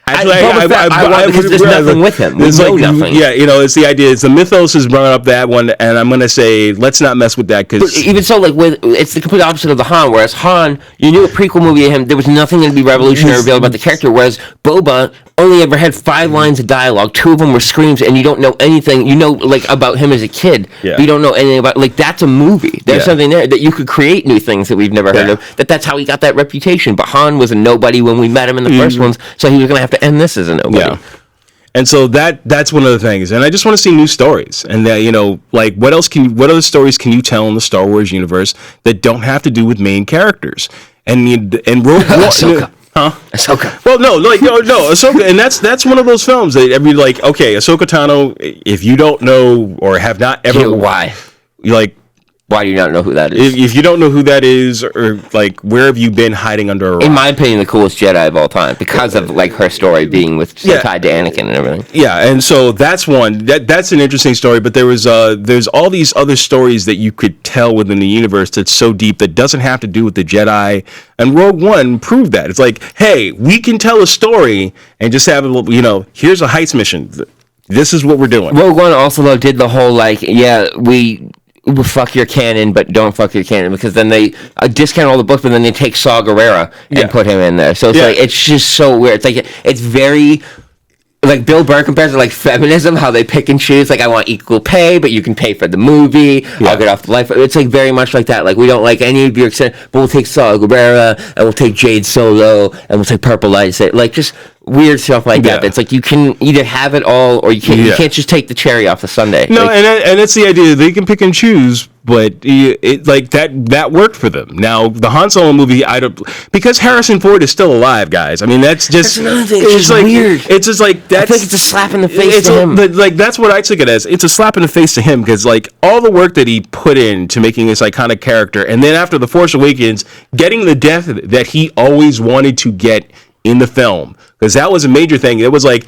S1: Actually, I want because there's nothing with him. There's nothing.
S2: Yeah, it's the idea. It's the mythos is brought up that one, and I'm going to say, let's not mess with that. Because
S1: even so, like, it's the complete opposite of the Han, whereas Han, you knew a prequel movie of him, there was nothing going to be revolutionary or revealed about the character, whereas Boba only ever had 5 lines of dialogue, 2 of them were screams, and you don't know anything, like, about him as a kid, but you don't know anything about, like, that's a movie. There's something there that you could create new things that we've never heard of, that's how he got that reputation, but Han was a nobody when we met him in the first ones, so he was going to have to end this as a nobody. Yeah.
S2: And so that's one of the things, and I just want to see new stories, and that like what other stories can you tell in the Star Wars universe that don't have to do with main characters? And Rogue One. Huh?
S1: Ahsoka.
S2: Well, no, Ahsoka, and that's one of those films that okay, Ahsoka Tano. If you don't know or have not ever,
S1: why?
S2: Like,
S1: Why do you not know who that is?
S2: If you don't know who that is, or like where have you been hiding under a rock?
S1: In my opinion, the coolest Jedi of all time because of like her story being tied to Anakin and everything.
S2: Yeah, and so that's one. That's an interesting story. But there's all these other stories that you could tell within the universe that's so deep that doesn't have to do with the Jedi. And Rogue One proved that. It's like, hey, we can tell a story and just have a here's a heist mission. This is what we're doing.
S1: Rogue One also though did the whole we fuck your canon, but don't fuck your canon, because then they discount all the books, but then they take Saw Gerrera and put him in there. So it's like, it's just so weird. It's like, it's very, like Bill Burr compares it like feminism, how they pick and choose, like I want equal pay, but you can pay for the movie, I'll get off the life. It's like very much like that. Like we don't like any of your extent, but we'll take Saw Gerrera, and we'll take Jade Solo, and we'll take Purple Light, like just weird stuff like that. It's like you can either have it all, or you can't. You can't just take the cherry off the sundae.
S2: No, and it's the idea they can pick and choose, but it like that worked for them. Now the Han Solo movie, because Harrison Ford is still alive, guys. I mean, that's another thing. It's just like weird. It's just like that's.
S1: I think it's a slap in the face to him.
S2: Like that's what I took it as. It's a slap in the face to him because like all the work that he put into making this iconic character, and then after The Force Awakens, getting the death that he always wanted to get in the film, because that was a major thing. It was like,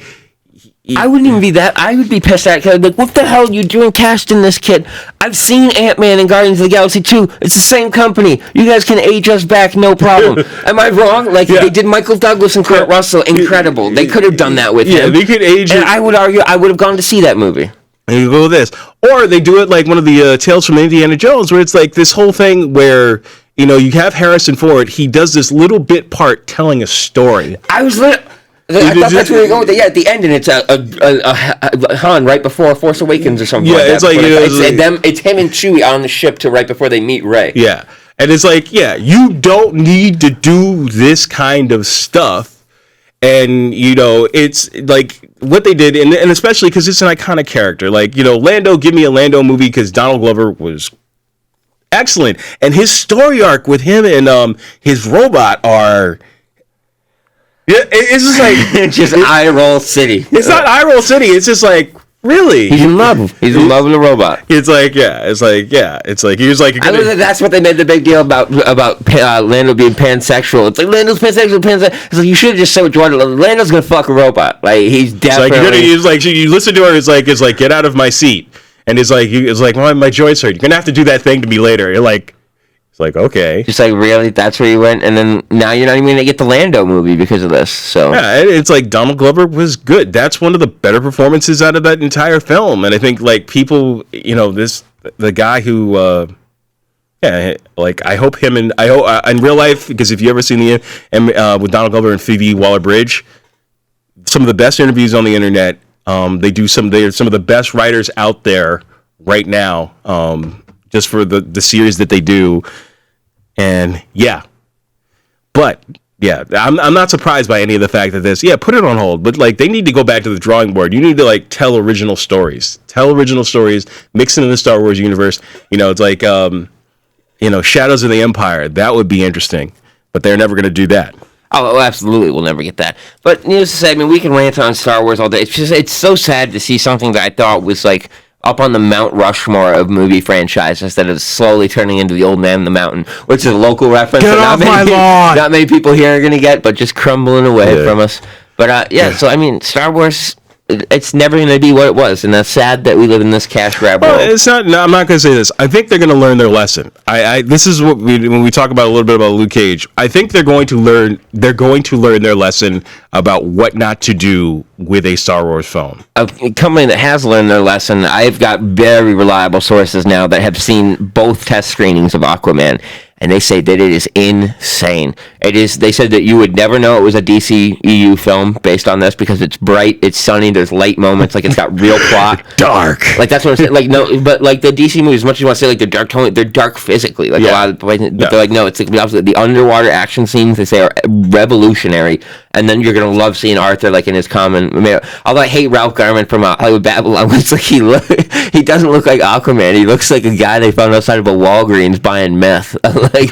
S1: I wouldn't even be that. I would be pissed at it. Like, what the hell are you doing casting this kid? I've seen Ant-Man and Guardians of the Galaxy 2. It's the same company. You guys can age us back, no problem. Am I wrong? Like, they did Michael Douglas and Kurt Russell. Incredible. They could have done that with him.
S2: Yeah, they could age
S1: and I would argue I would have gone to see that movie.
S2: And you go with this. Or they do it like one of the Tales from Indiana Jones, where it's like this whole thing where, you have Harrison Ford. He does this little bit part telling a story.
S1: I thought that's where you're going with it. Yeah, at the end, and it's a Han right before Force Awakens or something.
S2: Yeah,
S1: like
S2: it's
S1: that.
S2: like
S1: it's him and Chewie on the ship to right before they meet Rey.
S2: Yeah, and it's like, you don't need to do this kind of stuff, and it's like what they did, and especially because it's an iconic character. Like Lando, give me a Lando movie because Donald Glover was excellent, and his story arc with him and his robot are. Yeah, it's just like
S1: just eye roll city.
S2: It's not eye roll city. It's just like, really,
S1: he's in love. He's in love with the robot.
S2: It's like he was like.
S1: I think that's what they made the big deal about Lando being pansexual. It's like Lando's pansexual. It's like you should have just said what you wanted. Lando's gonna fuck a robot. Like he's definitely.
S2: It's like you listen to her. It's like get out of my seat. And it's like well, my joints hurt. You're gonna have to do that thing to me later. You're like, it's like, okay.
S1: Just like, really, that's where you went, and then now you're not even gonna get the Lando movie because of this. So
S2: yeah, it's like Donald Glover was good. That's one of the better performances out of that entire film. And I think like people, the guy who, like I hope him and I hope in real life, because if you ever seen with Donald Glover and Phoebe Waller-Bridge, some of the best interviews on the internet. They're some of the best writers out there right now, just for the series that they do. And I'm not surprised by any of the fact that put it on hold, but like they need to go back to the drawing board. You need to like tell original stories, mix it in the Star Wars universe. It's like, Shadows of the Empire. That would be interesting, but they're never going to do that.
S1: Oh, absolutely, we'll never get that. But needless to say, I mean, we can rant on Star Wars all day. It's so sad to see something that I thought was like up on the Mount Rushmore of movie franchises that is slowly turning into The Old Man in the Mountain, which is a local reference
S2: that
S1: not many people here are going to get, but just crumbling away from us. But so I mean, Star Wars. It's never going to be what it was, and that's sad that we live in this cash grab world.
S2: It's not. No, I'm not going to say this. I think they're going to learn their lesson. This is what when we talk about a little bit about Luke Cage. I think they're going to learn. They're going to learn their lesson about what not to do with a Star Wars phone.
S1: A company that has learned their lesson. I've got very reliable sources now that have seen both test screenings of Aquaman. And they say that it is insane. It is. They said that you would never know it was a DCEU film based on this because it's bright, it's sunny, there's light moments, like it's got real plot.
S2: Dark.
S1: Like that's what I'm saying. Like no, but like the DC movies, as much as you want to say like they're dark tone, they're dark physically. Like a lot of, but they're like no, it's like the opposite. The underwater action scenes they say are revolutionary, and then you're gonna love seeing Arthur like in his common. Although I hate Ralph Garman from Hollywood Babylon, it's like he doesn't look like Aquaman. He looks like a guy they found outside of a Walgreens buying meth. Like,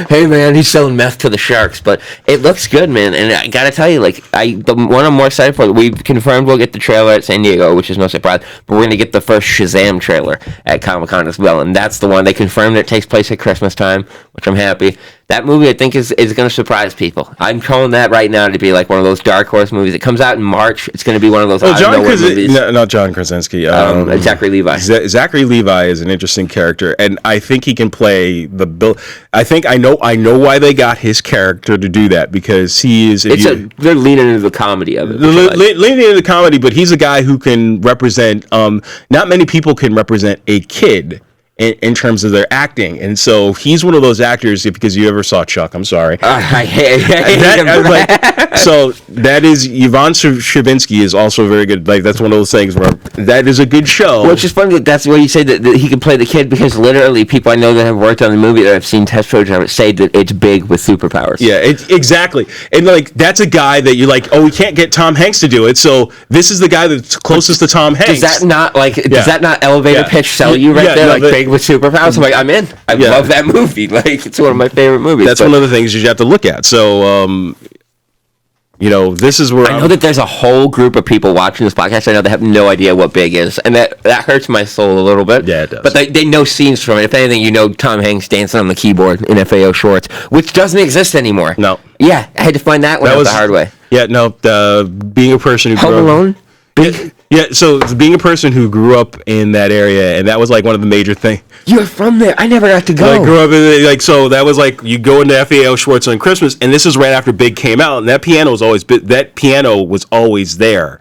S1: hey man, he's selling meth to the sharks. But it looks good, man. And I gotta tell you, like, the one I'm more excited for, we've confirmed we'll get the trailer at San Diego, which is no surprise. But we're gonna get the first Shazam trailer at Comic-Con as well, and that's the one they confirmed it takes place at Christmas time, which I'm happy. That movie, I think, is going to surprise people. I'm calling that right now to be like one of those dark horse movies. It comes out in March. It's going to be one of those movies.
S2: No, not John Krasinski.
S1: Zachary Levi.
S2: Zachary Levi is an interesting character, and I think he can play the Bill. I know why they got his character to do that, because he is.
S1: They're leaning into the comedy of it.
S2: Leaning into the comedy, but he's a guy who can represent. Not many people can represent a kid. In terms of their acting, and so he's one of those actors. Because you ever saw Chuck, I'm sorry.
S1: I hate him.
S2: So that is Yvonne Stravinsky is also very good. Like, that's one of those things where that is a good show.
S1: Well, it's just funny that's what you say that he can play the kid, because literally people I know that have worked on the movie that I've seen test footage of it say that it's big with superpowers.
S2: Yeah, exactly. And like, that's a guy that you're like, oh, we can't get Tom Hanks to do it, so this is the guy that's closest to Tom Hanks.
S1: Does that not elevator pitch sell you right there? Big with superpowers. I'm like, I'm in. I love that movie. Like, it's one of my favorite movies.
S2: That's one of the things you have to look at. So, this is where
S1: I know that there's a whole group of people watching this podcast. I know they have no idea what Big is, and that hurts my soul a little bit.
S2: Yeah, it does.
S1: But they know scenes from it. If anything, Tom Hanks dancing on the keyboard in FAO shorts, which doesn't exist anymore.
S2: No.
S1: Yeah, I had to find that one out the hard way.
S2: Yeah, no. Being a person who
S1: Home Alone. Big.
S2: Yeah, so being a person who grew up in that area, and that was like one of the major things.
S1: You're from there. I never got to go.
S2: I grew up in so that was like you go into FAO Schwartz on Christmas, and this is right after Big came out, and that piano was always there.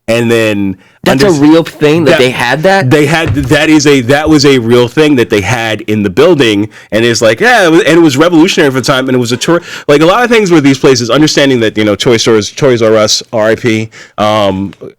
S2: And then
S1: that's a real thing that they had that?
S2: That was a real thing that they had in the building, and it's like, it was revolutionary for the time, and it was a tour. Like, a lot of things with these places, understanding that, Toys R Us, RIP,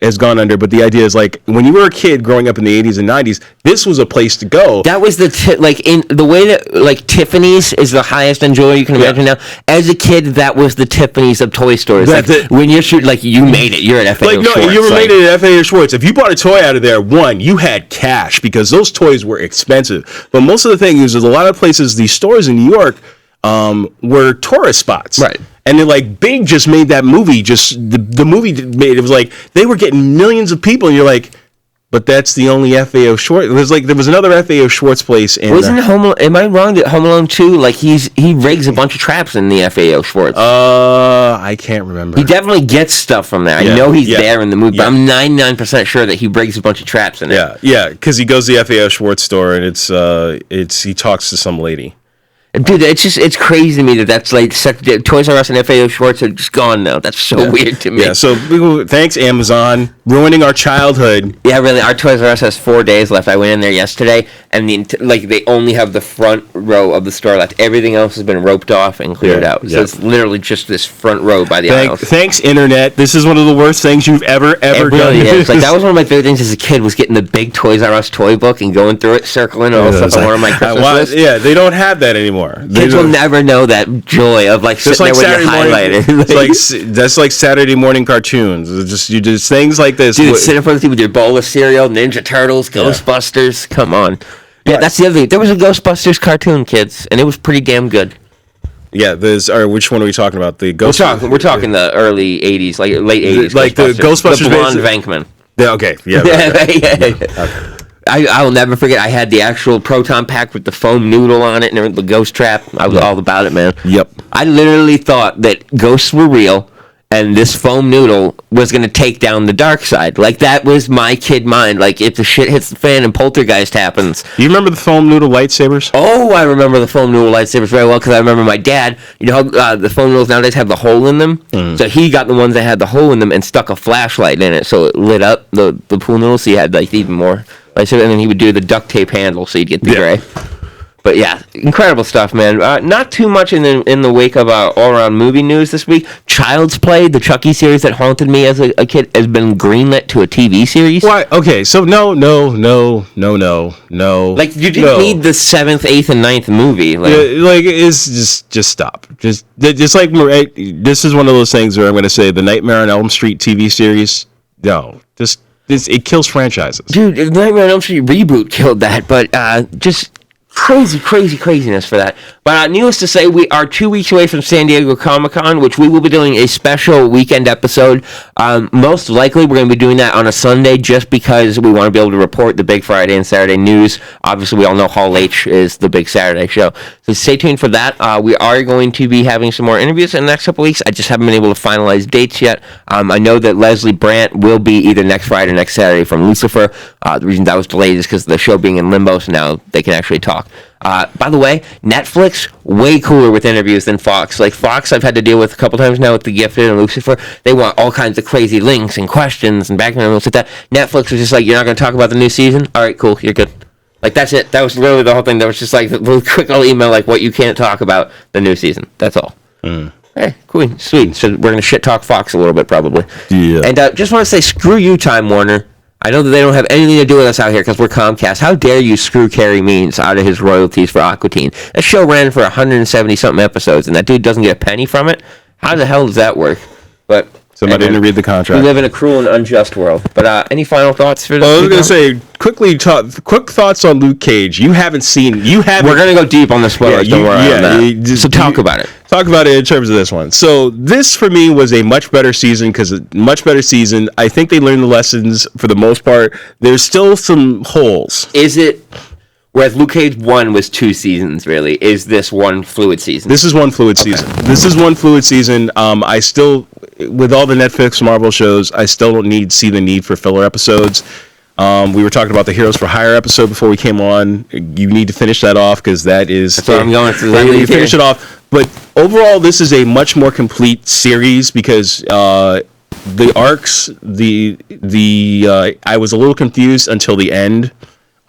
S2: has gone under, but the idea is, like, when you were a kid growing up in the 80s and 90s, this was a place to go.
S1: That was in the way that, like, Tiffany's is the highest enjoy you can imagine now. As a kid, that was the Tiffany's of toy stores. When you're you made it. You're at FAO Schwartz.
S2: You were made it at FAO Schwartz. If you bought a toy out of there, you had cash, because those toys were expensive. But most of the thing is a lot of places, these stores in New York, were tourist spots.
S1: Right.
S2: And then, like, Big just made that movie. The movie made it was like they were getting millions of people, and you're like, but that's the only FAO Schwartz. There was another FAO Schwartz place in.
S1: Wasn't am I wrong that Home Alone 2, like, he rigs a bunch of traps in the FAO Schwartz?
S2: I can't remember.
S1: He definitely gets stuff from there. I know he's there in the movie, but I'm 99% sure that he rigs a bunch of traps in it.
S2: Yeah, because he goes to the FAO Schwartz store, and he talks to some lady.
S1: Dude, it's crazy to me that's like Toys R Us and FAO Schwartz are just gone now. That's so weird to me.
S2: Yeah, so thanks, Amazon, ruining our childhood.
S1: Yeah, really. Our Toys R Us has 4 days left. I went in there yesterday, and they only have the front row of the store left. Everything else has been roped off and cleared out. So it's literally just this front row by the aisles.
S2: Thanks, Internet. This is one of the worst things you've ever done.
S1: Really is. Like, that was one of my favorite things as a kid, was getting the big Toys R Us toy book and going through it, circling all the stuff on one of my Christmas lists.
S2: Yeah, they don't have that anymore.
S1: Kids will never know that joy of, like, sitting there with your highlighted.
S2: That's like Saturday morning cartoons. You just things like this.
S1: Dude, sit in front of you with your bowl of cereal, Ninja Turtles, Ghostbusters. Come on. Yeah, that's the other thing. There was a Ghostbusters cartoon, kids, and it was pretty damn good.
S2: Yeah, which one are we talking about? The Ghostbusters.
S1: We're talking the early 80s, like late 80s.
S2: Like the Ghostbusters.
S1: The blonde Venkman.
S2: Yeah, okay. Yeah.
S1: Okay. I will never forget. I had the actual proton pack with the foam noodle on it and the ghost trap. I was all about it, man.
S2: Yep.
S1: I literally thought that ghosts were real, and this foam noodle was going to take down the dark side. Like, that was my kid mind. Like, if the shit hits the fan and poltergeist happens.
S2: Do you remember the foam noodle lightsabers?
S1: Oh, I remember the foam noodle lightsabers very well, because I remember my dad, how the foam noodles nowadays have the hole in them? So he got the ones that had the hole in them and stuck a flashlight in it, so it lit up the pool noodles, so you had, like, even more. And then he would do the duct tape handle, so you'd get the gray. But yeah, incredible stuff, man. Not too much in the wake of all-around movie news this week. Child's Play, the Chucky series that haunted me as a kid, has been greenlit to a TV series.
S2: Why? Okay, so no.
S1: Like, you didn't need the 7th, 8th, and 9th movie.
S2: It's just stop. Just like, this is one of those things where I'm going to say the Nightmare on Elm Street TV series. No, just it kills franchises.
S1: Dude, Nightmare on Elm Street reboot killed that, but just craziness for that. But needless to say, we are 2 weeks away from San Diego Comic-Con, which we will be doing a special weekend episode. Most likely, we're going to be doing that on a Sunday just because we want to be able to report the big Friday and Saturday news. Obviously, we all know Hall H is the big Saturday show. So stay tuned for that. We are going to be having some more interviews in the next couple weeks. I just haven't been able to finalize dates yet. I know that Leslie Brandt will be either next Friday or next Saturday from Lucifer. The reason that was delayed is because of the show being in limbo, so now they can actually talk. By the way, Netflix, way cooler with interviews than Fox. Like Fox, I've had to deal with a couple times now with The Gifted and Lucifer. They want all kinds of crazy links and questions and background and stuff like that. Netflix was just like, you're not going to talk about the new season? All right, cool, you're good. Like, that's it. That was literally the whole thing. That was just like a little quick little email, like, what you can't talk about the new season. That's all. Hey, cool, sweet. So we're going to shit talk Fox a little bit, probably. Yeah. And just want to say, screw you, Time Warner. I know that they don't have anything to do with us out here because we're Comcast. How dare you screw Carey Means out of his royalties for Aqua Teen? That show ran for 170-something episodes, and that dude doesn't get a penny from it? How the hell does that work? But
S2: somebody didn't read the contract.
S1: We live in a cruel and unjust world. But any final thoughts for this?
S2: I was going to say, quick thoughts on Luke Cage. We're going to
S1: go deep on the spoilers. Don't worry on that. So talk about it.
S2: Talk about it in terms of this one. So this, for me, was a much better season I think they learned the lessons for the most part. There's still some holes.
S1: Is it... Whereas Luke Cage 1 was 2 seasons, really. Is this one fluid season?
S2: This is one fluid season. This is one fluid season. I still, with all the Netflix Marvel shows, I still don't see the need for filler episodes. We were talking about the Heroes for Hire episode before we came on. You need to finish that off because that's
S1: what I'm going to.
S2: You finish it off. But overall, this is a much more complete series because the arcs, I was a little confused until the end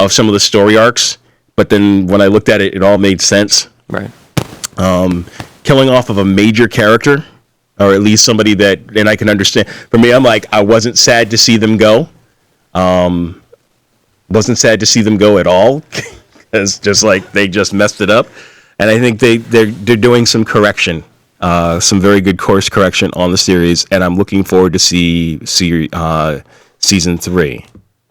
S2: of some of the story arcs, but then when I looked at it, it all made sense.
S1: Right.
S2: Killing off of a major character, or at least somebody that, and I can understand. For me, I'm like, I wasn't sad to see them go. Wasn't sad to see them go at all. It's just like they just messed it up. And I think they're doing some correction, some very good course correction on the series, and I'm looking forward to see season 3.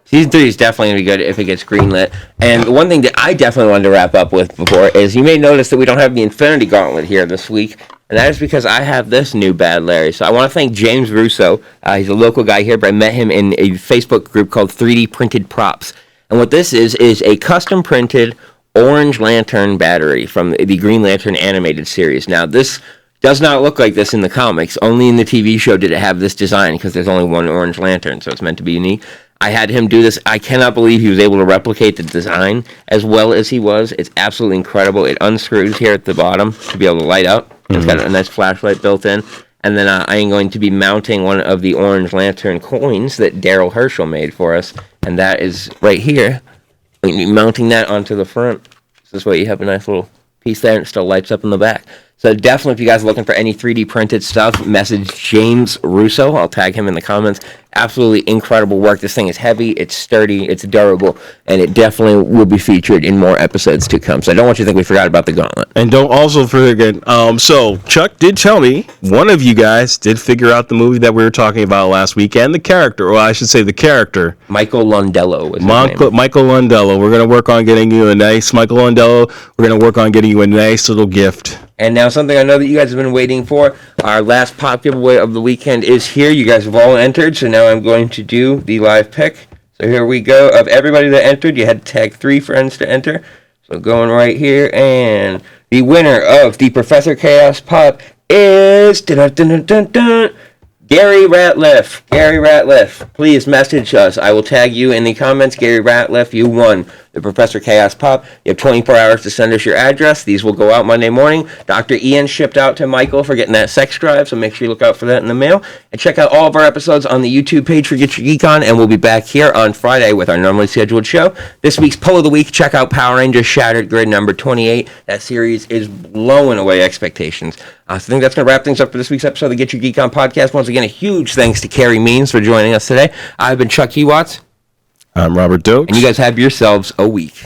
S1: Season 3 is definitely going to be good if it gets greenlit. And the one thing that I definitely wanted to wrap up with before is you may notice that we don't have the Infinity Gauntlet here this week. And that is because I have this new Bad Larry. So I want to thank James Russo. He's a local guy here, but I met him in a Facebook group called 3D Printed Props. And what this is a custom printed Orange Lantern battery from the Green Lantern animated series. Now, this does not look like this in the comics. Only in the TV show did it have this design because there's only one Orange Lantern, so it's meant to be unique. I had him do this. I cannot believe he was able to replicate the design as well as he was. It's absolutely incredible. It unscrews here at the bottom to be able to light up. It's got a nice flashlight built in. And then I am going to be mounting one of the Orange Lantern coins that Daryl Herschel made for us. And that is right here. I'm going to be mounting that onto the front. So this way you have a nice little piece there and it still lights up in the back. So definitely if you guys are looking for any 3D printed stuff, message James Russo. I'll tag him in the comments. Absolutely incredible work. This thing is heavy, it's sturdy, it's durable, and it definitely will be featured in more episodes to come. So I don't want you to think we forgot about the gauntlet.
S2: And don't also forget, so Chuck did tell me, one of you guys did figure out the movie that we were talking about last week, and the character, or I should say the character.
S1: Michael Londello was his name.
S2: Michael Londello. We're going to work on getting you a nice, Michael Londello, we're going to work on getting you a nice little gift.
S1: And now something I know that you guys have been waiting for. Our last pop giveaway of the weekend is here. You guys have all entered, so now I'm going to do the live pick. So here we go. Of everybody that entered, you had to tag 3 friends to enter. So going right here, and the winner of the Professor Chaos Pop is Gary Ratliff. Gary Ratliff, please message us. I will tag you in the comments. Gary Ratliff, you won the Professor Chaos Pop. You have 24 hours to send us your address. These will go out Monday morning. Dr. Ian shipped out to Michael for getting that sex drive, so make sure you look out for that in the mail. And check out all of our episodes on the YouTube page for Get Your Geek On, and we'll be back here on Friday with our normally scheduled show. This week's Pull of the Week, check out Power Rangers Shattered Grid number 28. That series is blowing away expectations. So I think that's going to wrap things up for this week's episode of the Get Your Geek On podcast. Once again, a huge thanks to Carey Means for joining us today. I've been Chuck Watts.
S2: I'm Robert Dokes.
S1: And you guys have yourselves a week.